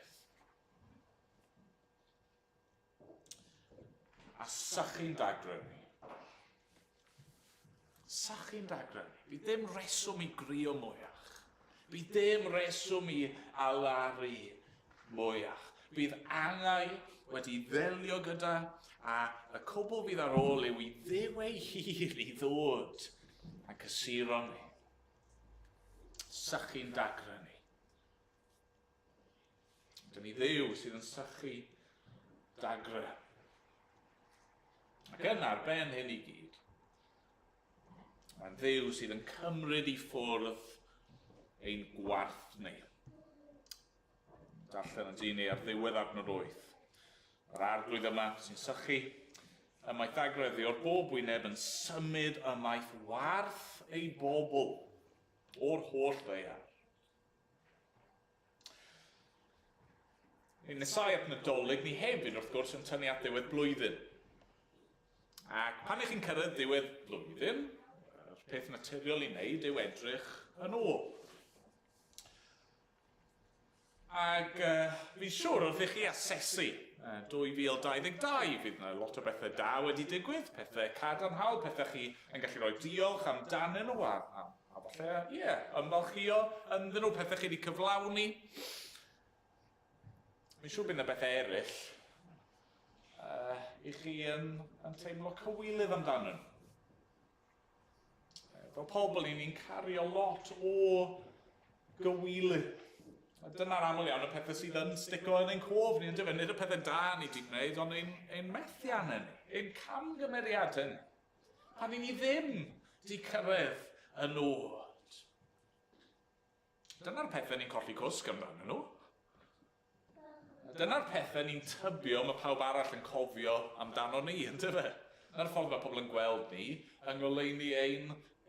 A sychu'n dagrynu. Sychu'n dagrynu. Bydd ddim reswm i grio mwyach. Bydd ddim reswm i alaru mwyach. Bydd angau wedi ddelio gyda, a y cwbl fydd ar ôl yw i ddew ei hir i ddod a cysuro ni. Sychu'n dagrynu. Dyna ni dduw sydd yn sychu dagre. Ac yna ar ben hyn i gyd, mae'n dduw sydd yn cymryd i ffwrdd ein gwarth ni. Darllen yn dyn ni ar ddiwedd adnod 8. Yr arglwydd yma sy'n sychu ymaith agreddi o'r bob wyneb yn symud ymaith warth ei bobl o'r holl ddeiar. Ni'n nesau at Nadolig, ni hefyd wrth gwrs yn tynnu at ddiwedd blwyddyn. Ac pan ych chi'n cyrraedd ddiwedd blwyddyn, yr peth naturiol i wneud yw edrych yn ôl. Ac fi'n siŵr wrth i chi asesu 2022, fydd yna lot o bethau da wedi digwydd, pethau cadarnhaol, pethau chi yn gallu rhoi diolch amdanyn nhw, a falle, ymfalchio ynddyn nhw, pethau chi wedi cyflawni. Fi'n siŵr bydd yna bethau eraill i chi yn teimlo cywilydd amdano nhw. Fel pobl ni'n cario lot o gywilydd. Dyna'r aml iawn y pethau sydd yn stico yn ein cof ni, yn dyfa, nid y pethau da ni wedi gwneud, ond ein methiannau ni, ein camgymeriadau ni. Pan ni ddim wedi cyrraedd y nod. Dyna'r pethau ni'n colli cwsg amdano nhw. Dyna'r pethau ni'n tybio mae pawb arall yn cofio amdano ni, yn dyfa. Dyna'r ffordd mae pobl yn gweld ni, yng ngoleuni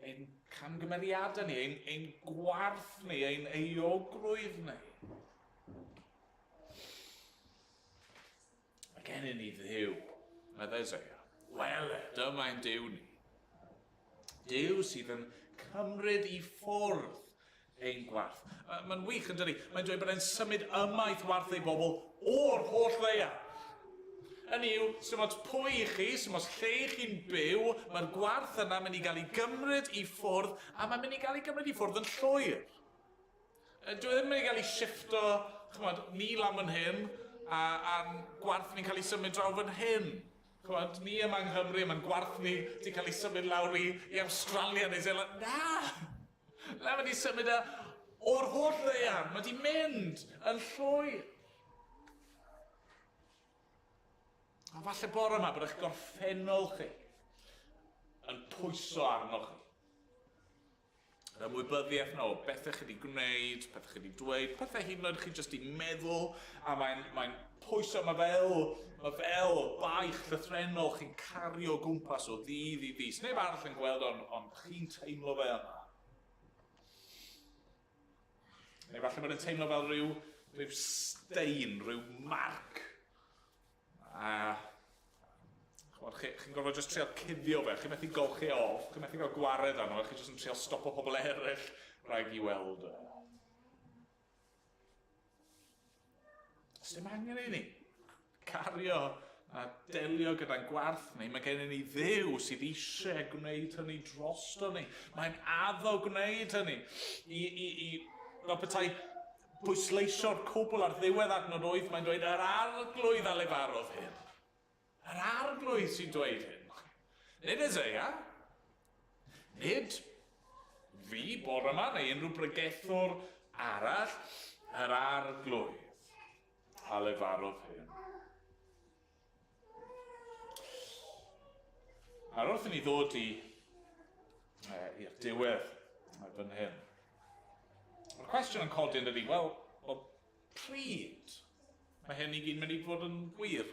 ein camgymeriadau ni, ein gwarth ni, ein euogrwydd ni. Mae gennym ni ddiw, medde Eseia. Wel, dyma'n diw ni. Diw sydd yn cymryd i ffwrdd ein gwarth. Mae'n wych yn dydi. Mae'n dweud bod e'n symud ymaith warth ei bobl o'r holl ddaear. Hynny yw, sy'n modd pwy i chi, sy'n modd lle i chi'n byw, mae'r gwarth yna mynd i gael ei gymryd i ffwrdd, a mae'n mynd i gael ei gymryd i ffwrdd yn llwyr. Dwi ddim yn mynd i gael ei shifto, chymod, ni lam yn hyn, a'n gwarth ni'n cael ei symud draw fan hyn. Chymod, ni yma yng Nghymru, mae'n gwarth ni wedi cael ei symud lawr i Awstralia neu Zealand. Na! Na, mae'n i symud o'r holl ddaear, mae di mynd yn llwyr. A falle bore yma bod eich gorffennol chi yn pwyso arno chi. Yr ymwybyddiaeth na o bethau chi wedi gwneud, pethau chi wedi dweud, pethau hyd yn oed chi jyst i meddwl, a mae'n pwyso, mae fel baich llythrenol chi'n cario gwmpas o ddydd i ddydd. Neb arall yn gweld ond chi'n teimlo fe yna. Neu falle bod e'n teimlo fel rhyw stein, rhyw marc. Chi'n gorfod jyst trial cuddio fe, chi'n methu golchi off, chi'n methu cael gwared arno, chi'n jyst yn trial stopo pobl eraill rhaid i weld e. Does dim angen i ni cario a delio gyda'n gwarth ni, mae gen i ni ddiw sydd eisiau gwneud hynny drosto ni. Mae'n addo gwneud hynny fel petai bwysleisio'r cwbl ar ddiwedd adnod 8, mae'n dweud yr arglwydd a lefarodd hyn. Yr arglwydd sy'n dweud hyn. Nid Eseia, nid fi bore yma neu unrhyw bregethwr arall, yr arglwydd a lefarodd hyn. A wrth i ni ddod i'r diwedd fan hyn. Mae'r cwestiwn yn codi yn dydi, wel, pryd mae hyn i gyd mynd i fod yn gwir,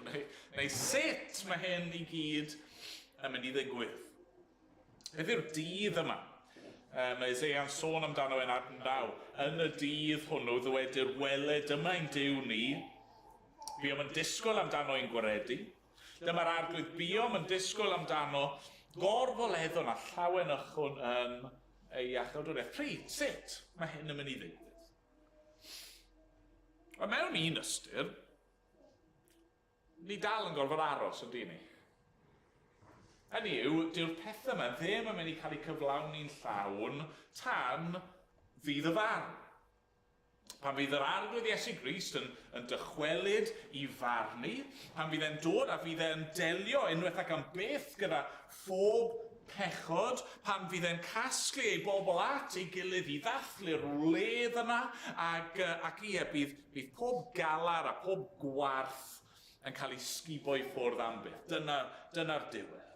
neu sut mae hyn i gyd yn mynd i ddigwydd. Beth yw'r dydd yma? Mae Eseia'n sôn amdano yn adn 9. Yn y dydd hwnnw ddywedir weled yma ein diw ni, buom yn disgwyl amdano ein gwaredu. Dyma'r arglwydd buom yn disgwyl amdano gorfoleddon a llawen ychwn yn ei achawdwriaeth. Pryd, sut mae hyn yn mynd i ddigwydd? A mewn un ystyr, ni dal yn gorfod aros, ydy ni. Hynny yw, dyw'r pethau yma ddim yn mynd i cael eu cyflawni'n llawn tan fydd y farn. Pan fydd yr arglwydd Iesu Grist yn dychwelyd i farnu, pan fydd e'n dod a fydd e'n delio unwaith ac am beth gyda phob pechod, pan fydd e'n casglu ei bobl at ei gilydd i ddathlu'r wledd yna, ac bydd pob galar a pob gwarth yn cael ei sgubo i ffwrdd am beth. Dyna'r diwedd.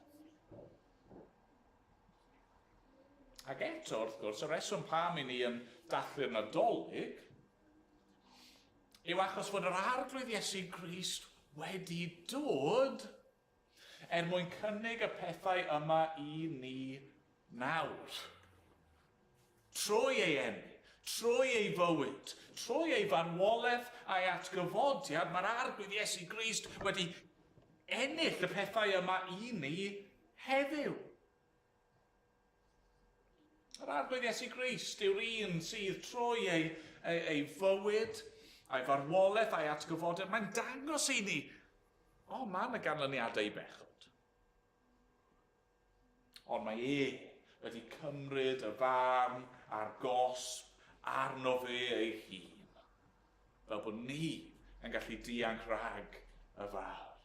Ac eto, wrth gwrs, y reswm pam i ni yn dathlu'r Nadolig yw achos fod yr arglwydd Iesu Grist wedi dod mwyn cynnig y pethau yma i ni nawr. Trwy ei enni, trwy ei fywyd, trwy ei farwolaeth a'i atgyfodiad, mae'r arglwydd Iesu Grist wedi ennill y pethau yma i ni heddiw. Yr arglwydd Iesu Grist yw'r un sydd trwy ei fywyd, a'i farwolaeth a'i atgyfodiad. Mae'n dangos i ni, mae yna ganlyniadau bechod. Ond mae wedi cymryd y farn a'r gosb arno fe ei hun. Fel bod ni yn gallu dianc rhag y farn.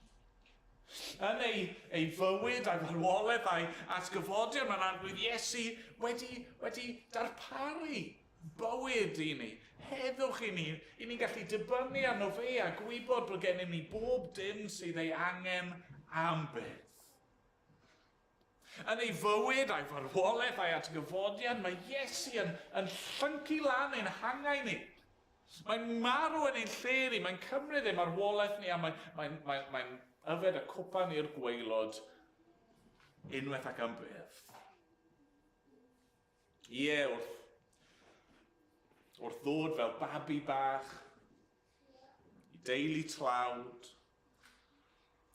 Yn ei fywyd a'i farwolaeth a'i atgyfodion, mae'n arglwydd Iesu wedi darparu bywyd i ni. Heddwch i ni gallu dibynnu arno fe a gwybod bod gennym ni bob dim sydd ei angen am beth. Yn ei fywyd a'i farwolaeth a'i atgyfodion, mae Iesu yn llyncu lan ein hangau ni. Mae'n marw yn ein lle ni, mae'n cymryd ein marwolaeth ni a mae'n yfed y cwpan i'r gwaelod unwaith ac am byth. Ie, wrth ddod fel babi bach i deulu tlawd,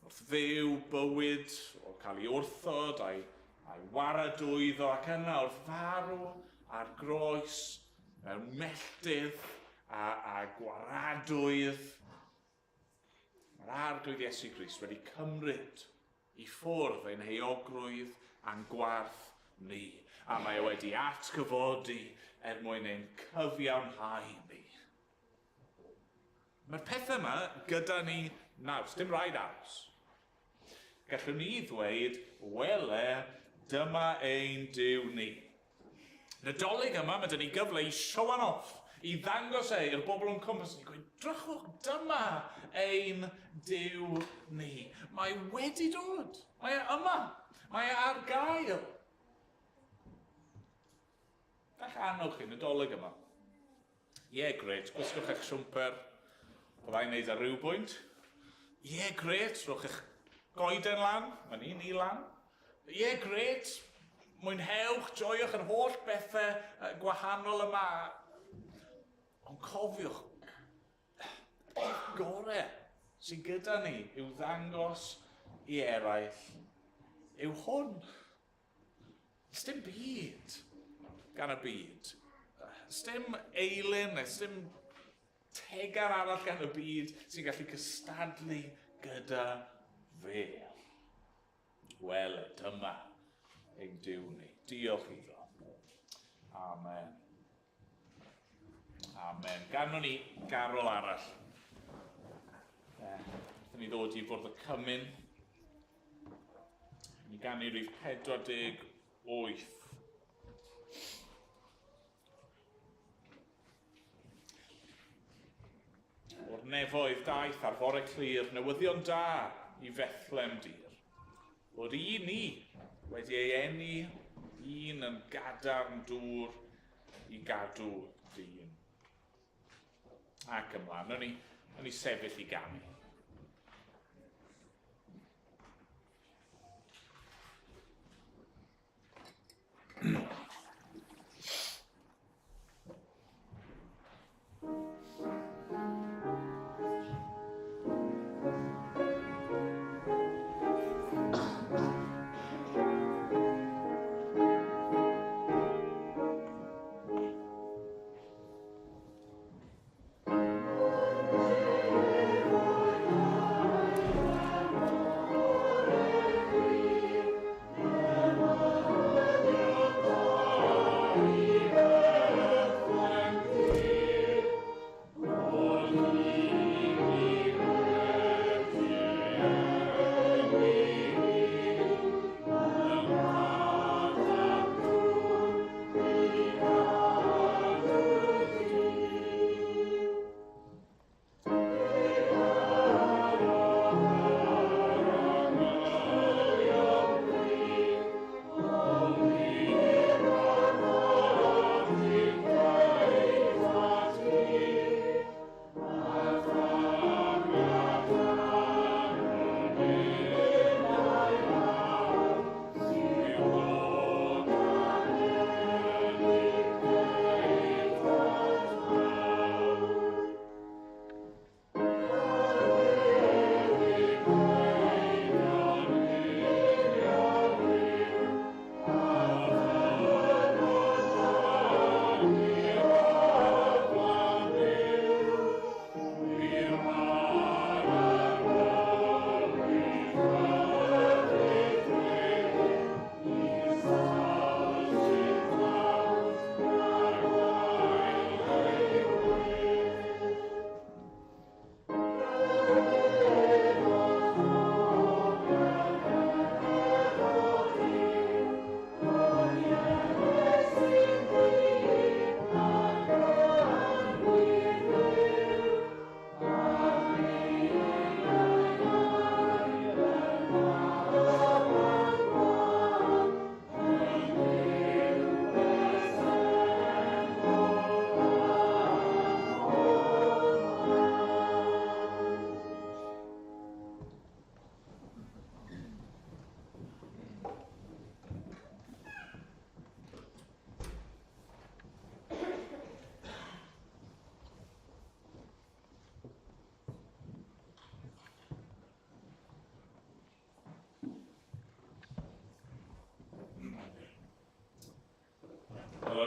wrth fyw bywyd o cael ei wrthod a'i waradwyddo ac yna wrth farw ar groes mewn melldydd a gwaradwydd. Mae'r arglwydd Iesu Grist wedi cymryd i ffwrdd ein heogrwydd a'n gwarth ni, a mae wedi atgyfodi mwyn ein cyfiawnhau ni. Mae'r pethau yma gyda ni nawr, dim rhaid aros. Gallwn ni ddweud, wele, dyma ein Duw ni. Nadolig yma, mae dyn ni gyfle i showan off, i ddangos i'r bobl o'n cwmpas ni, gweud, drychwch, dyma ein Duw ni. Mae wedi dod, mae yma, mae ar gael. Gall anwch chi, nadolig yma. Ie, gret, gwisgwch eich siwmper, byddai'n neud ar ryw bwynt. Ie, gret, rwch eich goeden lan, mae ni lan. Ie, gret, mwynhewch, joiwch yr holl bethau gwahanol yma. Ond cofiwch, peth gorau sy'n gyda ni yw ddangos i eraill, yw hwn. Ysdim byd gan y byd. Ysdim eilyn, ysdim tegar arall gan y byd sy'n gallu cystadlu gyda fe. Wel, dyma ein Duw ni. Diolch iddo. Amen. Amen. Ganon ni garol arall. Dyn ni ddod i fwrdd y cymyn. Ni ganu rhif 48. O'r nefoedd daeth ar fore clir, newyddion da i Fethlem dir. Bod ni wedi ei eni, un yn gadarn dŵr i gadw dyn. Ac ymlaen, o'n i sefyll i ganu.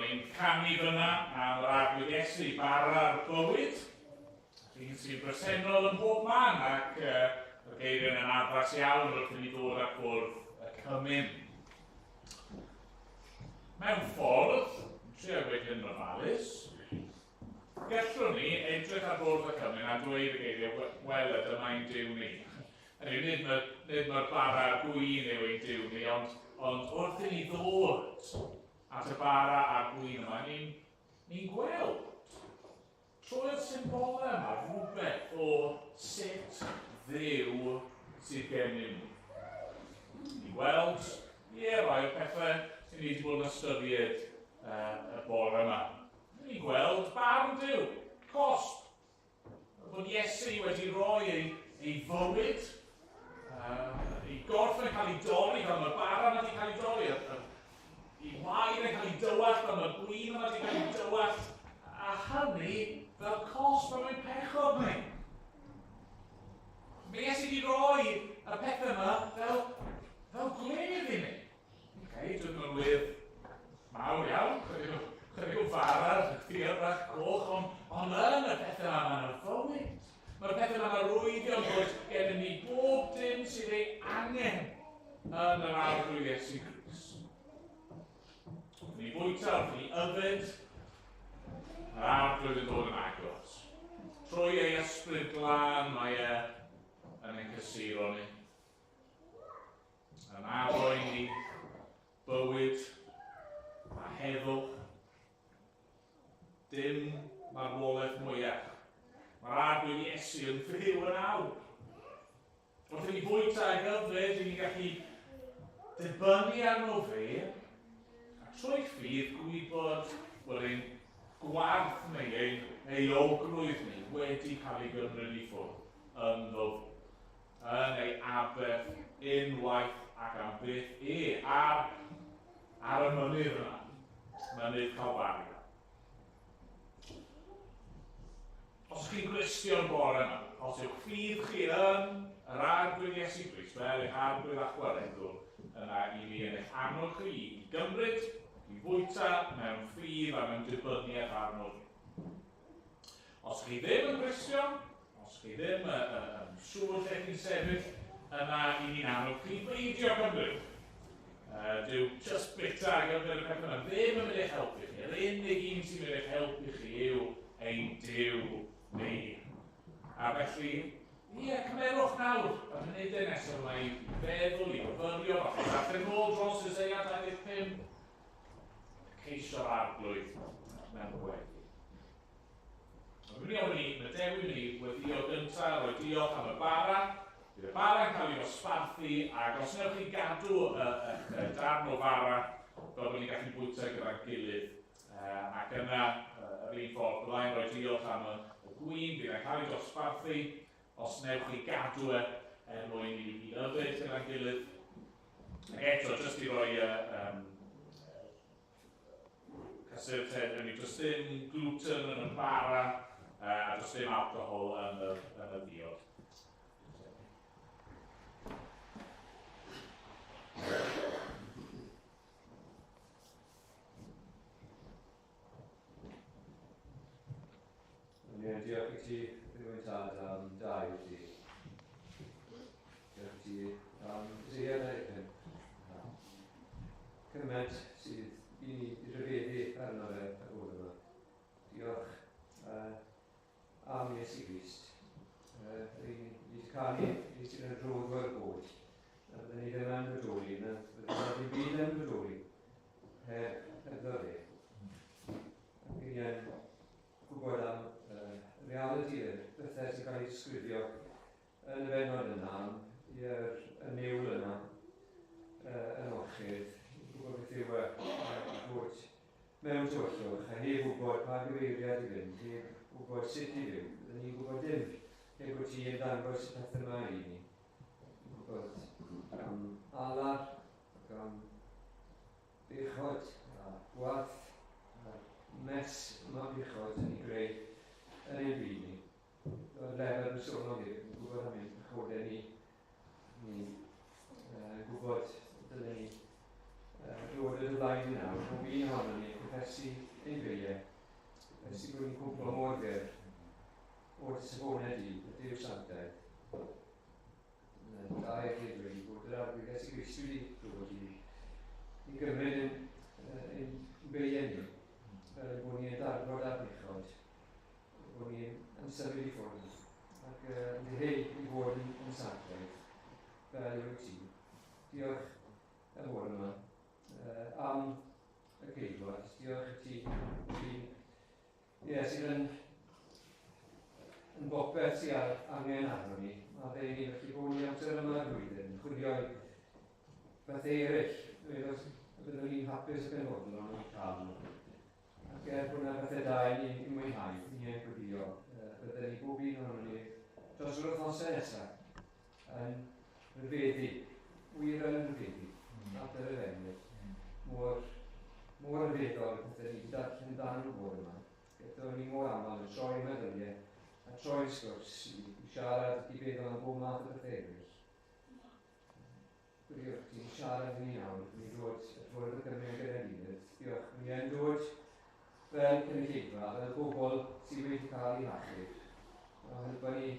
ni'n canu fyna am yr arglwydd Iesu bara'r bywyd. Un sy'n bresennol yn bob man ac y geiriau'n yn addas iawn wrth i ni ddod â cwrdd y cymyn. Mewn ffordd, trio gweud yn ofalus, gallwn ni edrych ar bwrdd y cymyn a dweud y geiriau, wel, dyma ein Duw ni. Nid mae'r bara gwyn yw ein Duw ni, ond wrth i ni ddod at y bara a gwyn yma, ni'n gweld trwy'r symbolau yma rhywbeth o sut Dduw sydd gennym ni. Ni'n gweld, rai o pethau sy'n ni wedi bod yn ystyried y bore yma. Ni'n gweld barn Duw, cosb, bod Iesu wedi rhoi ei fywyd, ei gorff yn cael ei dorri, fel mae'r bara yma wedi cael ei dorri, ei wair yn cael ei dywall, fel mae'r gwyn yma wedi cael ei dywall, a hynny fel cosb am ein pechod ni. Mae Iesu wedi rhoi y pethau yma fel gwledydd i ni. Dwi'n nhw'n wydd mawr iawn, chydig o farar, chydig bach goch, ond yn y pethau yma yn y fywyd. Mae'r pethau yma'n arwyddion bod gen ni bob dim sydd ei angen yn yr arglwydd Iesu Grist. Ni bwyta wrth ni yfed, yr arglwydd yn dod yn agos. Trwy ei ysbryd glân mae yn ein cysuro ni. Yn arwain ni bywyd a heddwch. Dim marwolaeth mwyach. Mae'r arglwydd Iesu yn fyw yn awr. Wrth i ni bwyta ag yfed, ni'n gallu dibynnu arno fe, a trwy ffydd gwybod bod ein gwarth neu ei ogrwydd ni wedi cael ei gymryd i ffwrdd ynddo yn ei abeth unwaith ac am beth ar y mynydd yna, mynydd Calfaria. Os chi'n Gristion bore yma, os yw'ch ffydd chi yn yr arglwydd Iesu Grist, fel eich arglwydd achwareddwr, yna i ni yn eich annog chi i gymryd, i fwyta mewn ffydd a mewn dibynniaeth arno fi. Os chi ddim yn Gristion, os chi ddim yn siŵr lle chi'n sefyll, yna i ni'n annog chi beidio gymryd. Dyw just bita ar gyfer y peth yma ddim yn mynd eich helpu chi. Yr unig un sy'n mynd eich helpu chi yw ein Duw ni. A felly, cymerwch nawr y munudau nesaf yma i feddwl, i gyfyrio, falle darllen ôl dros Eseia 25, ceisio'r arglwydd mewn gweddi. Mae'n mynd i awn ni, yn y dewi ni, weddio gyntaf, roi diolch am y bara. Bydd y bara yn cael ei osbarthu, ac os newch chi gadw y darn o bara, fel bod ni'n gallu bwyta gyda'n gilydd. Ac yna, yr un ffordd, byddai'n rhoi diolch am y gwyn, bydd e'n cael ei dosbarthu, os newch chi gadw mwyn i yfed gyda'n gilydd. Ac eto, jyst i roi cysyrted, jyst dim gluten yn y bara, a jyst dim alcohol yn y diod. Diolch i ti, rhywun tad, am dau i ti. Diolch i ti am ddysgu yn cymaint sydd i ni rhyfeddu arno fe y bod yma. Diolch am Iesu Grist. Ni wedi canu, ni sydd yn roddwr bod. A byddwn ni ddim yn bodoli, byddwn ni byd yn bodoli. Heb yddo fe. Ac i ni yn gwybod am realiti'r bethau sy'n cael ei ysgrifio yn y bennod yna, i'r niwl yna, yn orchydd, gwybod beth yw bod mewn tywyllwch, a heb wybod pa gyfeiriad i fynd, heb wybod sut i fyw, byddwn ni'n gwybod dim, heb bod ti yn dangos y pethau yma i ni. Gwybod am alar, ac am bechod, a gwaith, a'r mes yma bechod yn ei greu yn ein byd ni. O'r lefel yn sôn o'n ddim, yn gwybod am ein chodau ni. Ni'n gwybod dylen ni ddod yn y blaen i nawr. Pob un ohono ni gyfersi ein feie, sy'n gwneud cwbl o morfer o'r safonau di, y Duw Santaid. Da eich hyn wedi bod yr arwydd sy'n Grist wedi dod i gymryd yn beien ni, fel bod ni'n darfod arnichod, bod ni'n symud i ffwrdd, ac yn diheu i fod yn sanctaidd, fel yw ti. Diolch y bore yma am y ceidwad, diolch i ti sydd yn bopeth sydd angen arno ni, a fe ni felly bod ni amser yma blwyddyn, chwilio i beth eraill, byddwn ni'n hapus y benodol ond yn cael nhw. Ac bod yna bethau da i ni'n mwynhau, ni'n gwybio, byddwn ni bob un o'n ni dros yr wythnosau nesaf yn rhyfeddu, wir yn rhyfeddu, at yr efennydd. Mor rhyfeddol byddwn ni wedi darllen dan y bore yma. Byddwn ni mor aml yn troi meddyliau a troi'r sgwrs i siarad i feddwl am bob math o bethau eraill. Diolch ti'n siarad ni nawr, ni'n dod at fwrdd y Gymru gyda gilydd. Diolch, ni'n dod fel cynulleidfa, fel bobl sydd wedi cael ei hachub. A helpa ni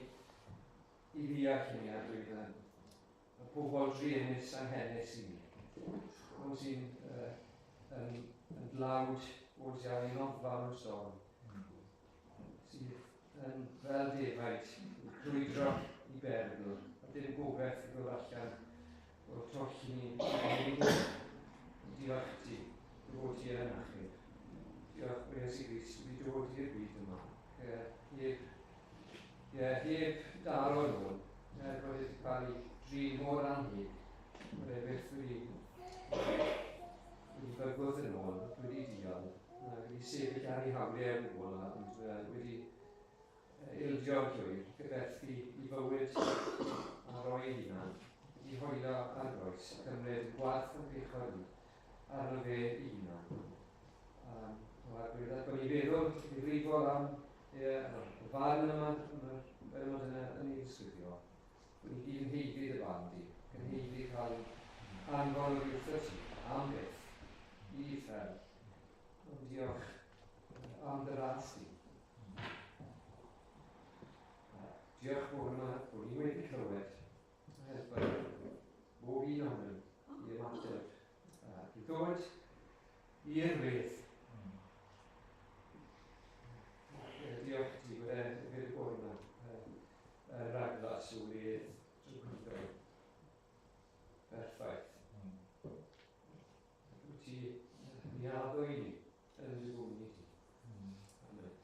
i ddeall ni ar dwyddau. Y bobl drienus anghenus i ni. Nhw sy'n yn dlawd o'r iawn i noddfa mewn storm. Sydd yn fel defaid, crwydro i bergl, a dim gobeith i ddod allan o'r twll ni. Diolch ti, bod ti yn achub. Diolch bod Iesu Grist wedi dod i'r byd yma. Heb daro yn ôl, bod wedi cael ei drin mor anheg, bod e byth wedi bygwth yn ôl, wedi dial, wedi sefyll ar ei hawliau yn ôl, ond wedi ildio'r llwyr, gyferthu i fywyd a roi ei hunan, i hoelio ar groes, cymryd gwaith yn bechod arno fe ei hunan. Bod ni'n feddwl difrifol am y farn yma, fel yma dyna yn ei ddisgrifio, bod ni gyd yn heiddi dy fan di, yn heiddi cael anfon o'r wrtho ti, am beth, i fel. Ond diolch am dy ras di. Diolch bod ni wedi clywed, helpa bob un ohonyn i ymateb, i ddod i'r wedd. Diolch ti bod e'n wedi bod yna raglas o wedd trwy gwyddo. Perffaith. Wyt ti ni addo i ni yn dy gwmni ti. Amen.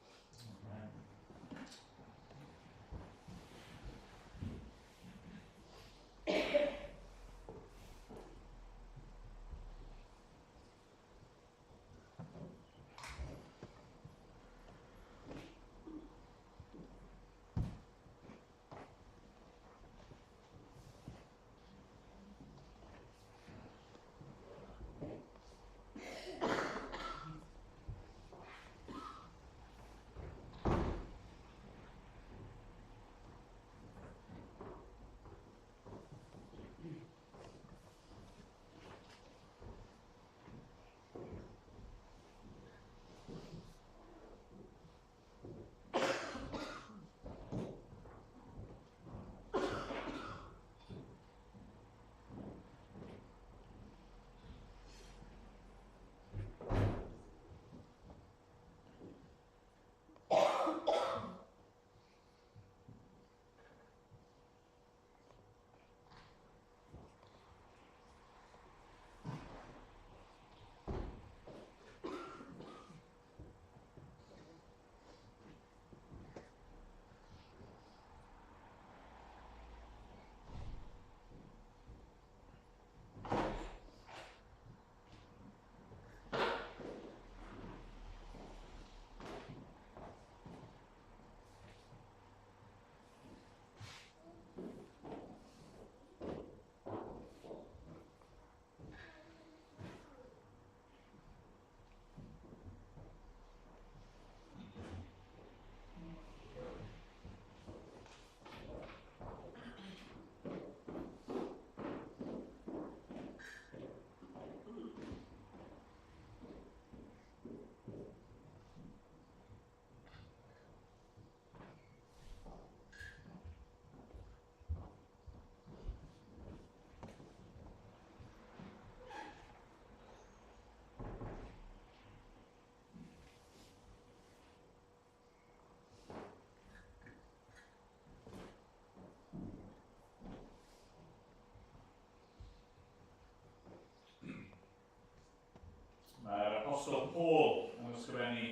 Apostol Paul yn ysgrifennu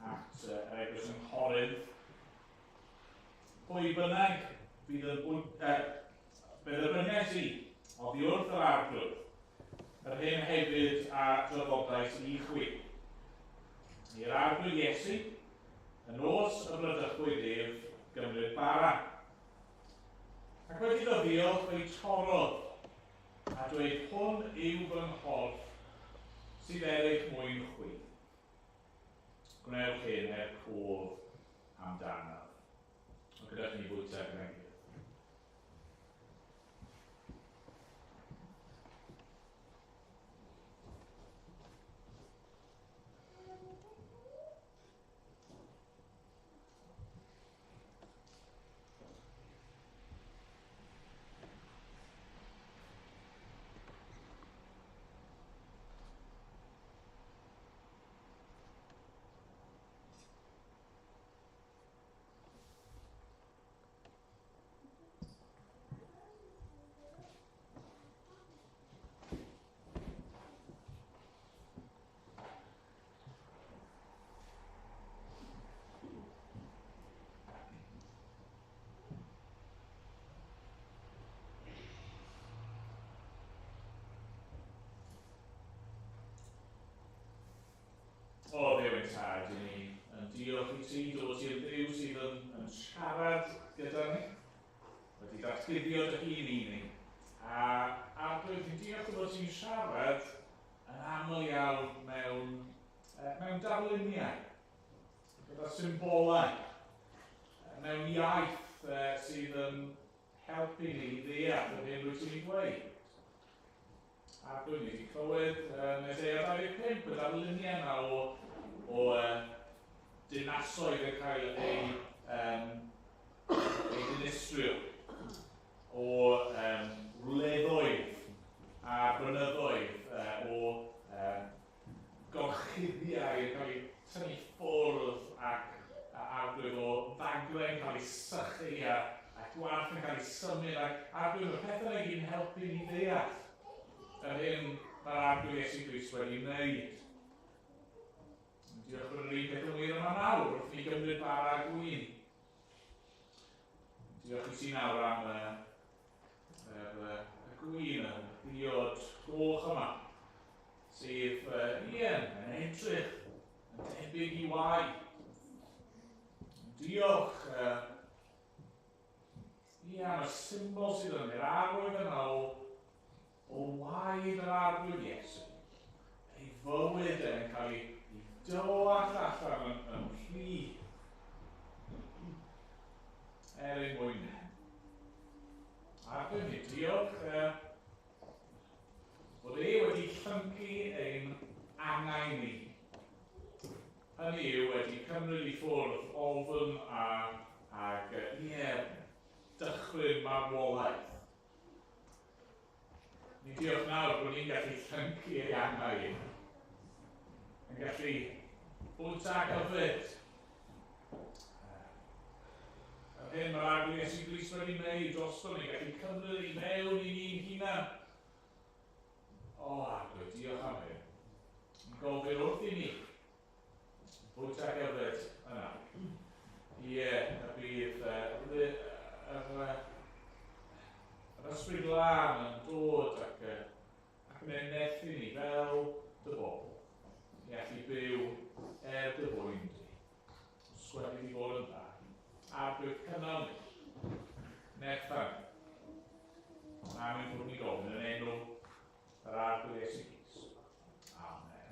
at yr eglwys yng Nghordydd. Pwy bynnag bydd y bynnag i oddi wrth yr arglwydd, yr hyn hefyd a drafodaeth i chwi. I'r arglwydd Iesu, yn os y brydychwyd ef gymryd bara. Ac wedi dyddio fe'i torodd a dweud hwn yw fy nghorff sydd eich mwyn chwi. Gwnewch hyn cof amdano. Ond gyda ni bwyta gyda'n gilydd. O Dduw ein tad i ni yn diolch i ti dod i'r Dduw sydd yn siarad gyda ni, wedi datguddio dy hun i ni. A rwy'n diolch o fod ti'n siarad yn aml iawn mewn darluniau, gyda symbolau, mewn iaith sydd yn helpu ni i ddeall yr hyn rwy'n ti'n dweud. A rwy'n wedi clywed Eseia 25 y darluniau yna o dinasoedd yn cael ei dinistrio, o wleddoedd a brynyddoedd, o gorchuddiau yn cael ei tynnu ffwrdd ac arglwydd o ddaglen cael ei sychu a gwarth yn cael ei symud ac arglwydd o pethau i gyd helpu ni ddeall yr hyn mae'r arglwydd Iesu Grist wedi wneud. Diolch bod yr un peth yn wir yma nawr wrth ni gymryd bara gwyn. Diolch i ti nawr am y gwyn, y diod goch yma, sydd yn edrych, yn debyg i wai. Diolch am y symbol sydd yn yr arwydd yna o waed yr arglwydd Iesu. Ei fywyd yn cael ei dywall allan yn rhy ein mwyn. Ac yn ni diolch bod wedi llyncu ein angen ni. Hynny yw wedi cymryd i ffwrdd ofn ag dychryn marwolaeth. Ni diolch nawr bod ni'n gallu llyncu ei angen ni. Yn gallu bwyta ac yfyd. Yr hyn mae'r arglwydd Iesu Grist wedi wneud drosto ni, gallu cymryd i mewn i ni'n hunan. O arglwydd, diolch am hyn. Yn gofyn wrth i ni bwyta ac yfyd yna. Y bydd yr ysbryd lan yn dod ac yn enethu ni fel dy bobl. I allu byw dy fwyn di. Sgwedi di fod yn dda. Arglwydd cynnal ni. Nethan. A mae'n fod ni gofyn yn enw yr arglwydd Iesu Grist. Amen.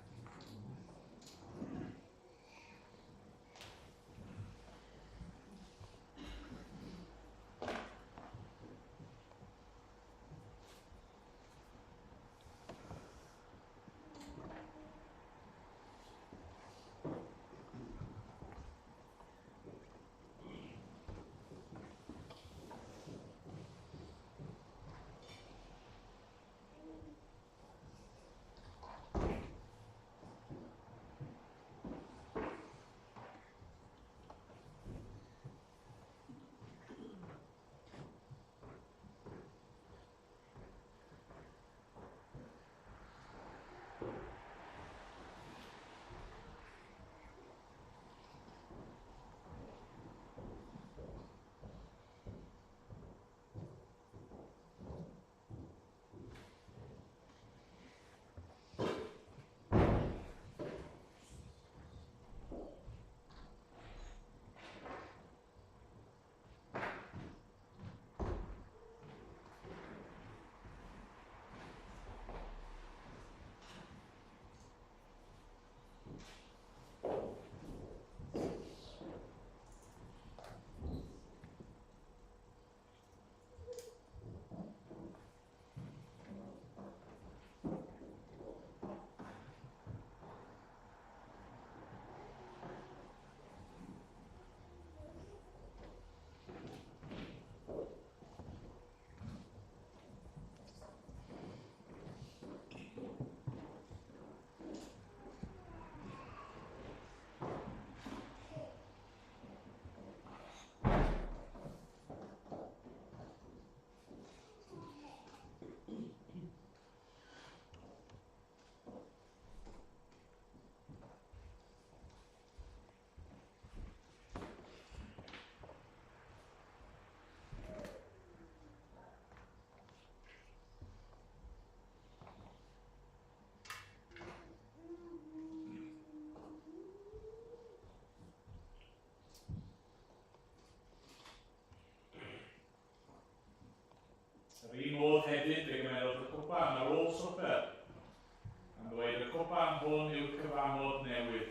cwpan hwn yw'r cyfamod newydd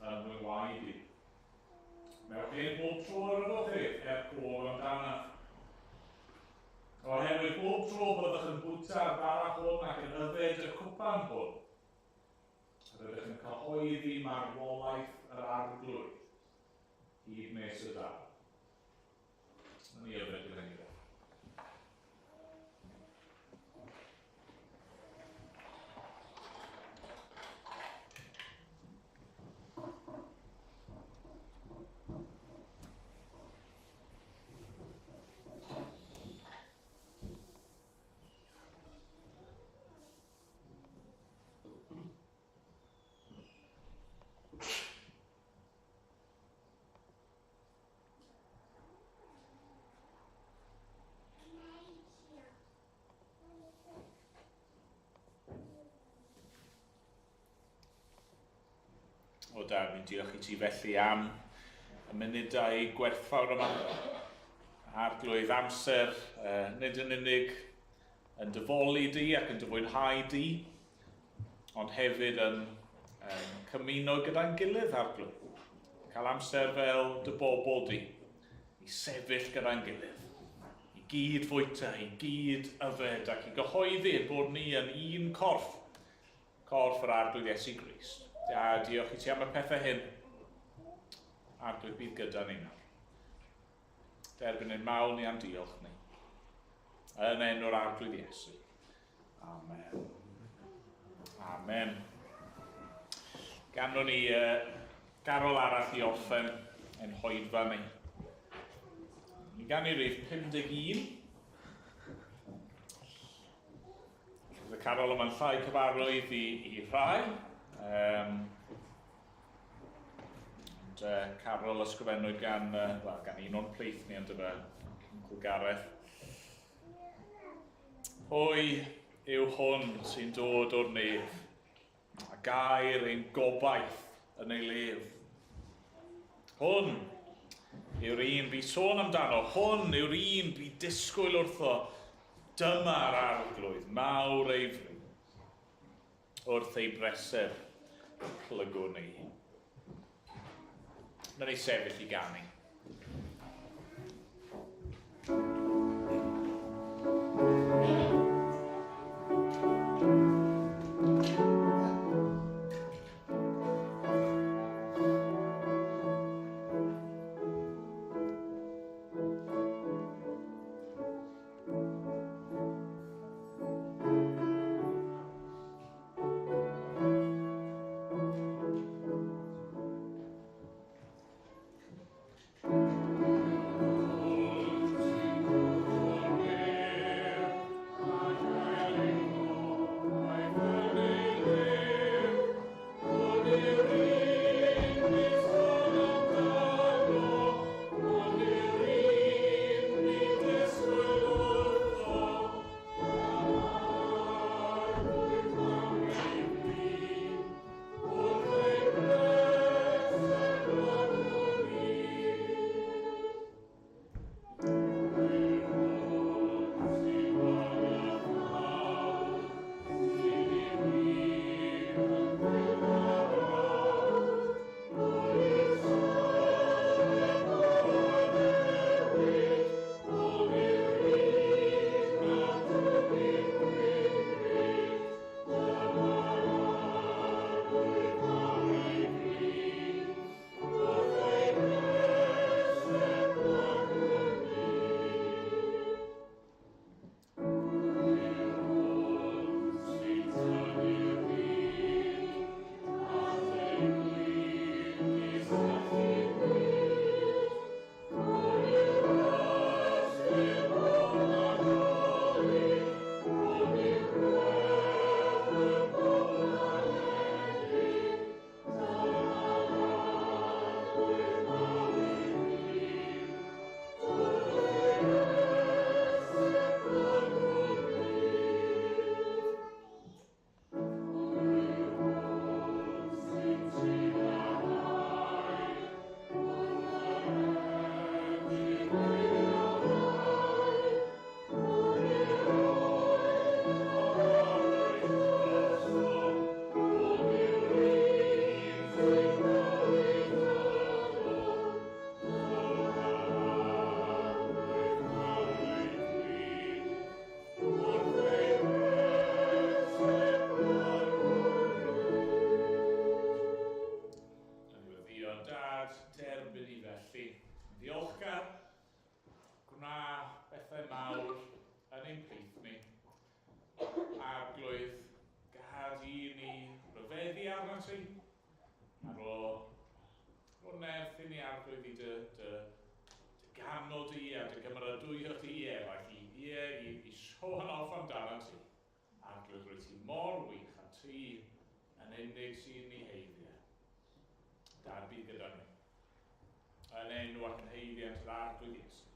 yn fy ngwaed i. Mewch chi bob tro ar ydych chi, cof amdana. Oherwydd bob tro byddwch yn bwyta'r barach hwn ac yn yfed y cwpan hwn, rydych yn cyhoeddi marwolaeth yr arglwydd hyd nes y dal. Ni yfed gyda ni. O Dad, mi'n diolch i ti felly am y munudau gwerthfawr yma. Arglwydd amser, nid yn unig yn dyfolu di ac yn dyfwynhau di, ond hefyd yn cymuno gyda'n gilydd, Arglwydd. Cael amser fel dy bobl di, i sefyll gyda'n gilydd, i gyd fwyta, i gyd yfed ac i gyhoeddi bod ni yn un corff yr Arglwydd Iesu Grist. A diolch i ti am y pethau hyn. Arglwydd bydd gyda ni nawr. Derbyn ein mawl ni am diolch ni. Yn enw'r Arglwydd Iesu. Amen. Amen. Ganon ni garol arall i orffen ein hoedfa ni. Ni gan i rif 51. Y carol yma'n llai cyfarwydd i rhai. Carol ysgrifennwyd gan un o'n pleith ni, ond yma Gareth. Pwy yw hwn sy'n dod o'r nef, a gair ein gobaith yn ei lef? Hwn yw'r un bu sôn amdano, hwn yw'r un bu disgwyl wrtho. Dyma'r arglwydd mawr eifri, wrth ei breser plygwn ni. Na ni sefyll i ganu. ti. Ar o nerth i ni arglwydd i dy ganol di a dy gymeradwyo di i sôn off amdano ti. Arglwydd rwy ti mor wych a ti yn unig sy'n ei heiddiau. Dar bydd gyda ni. Yn enw ac yn heiddiant yr arglwydd Iesu.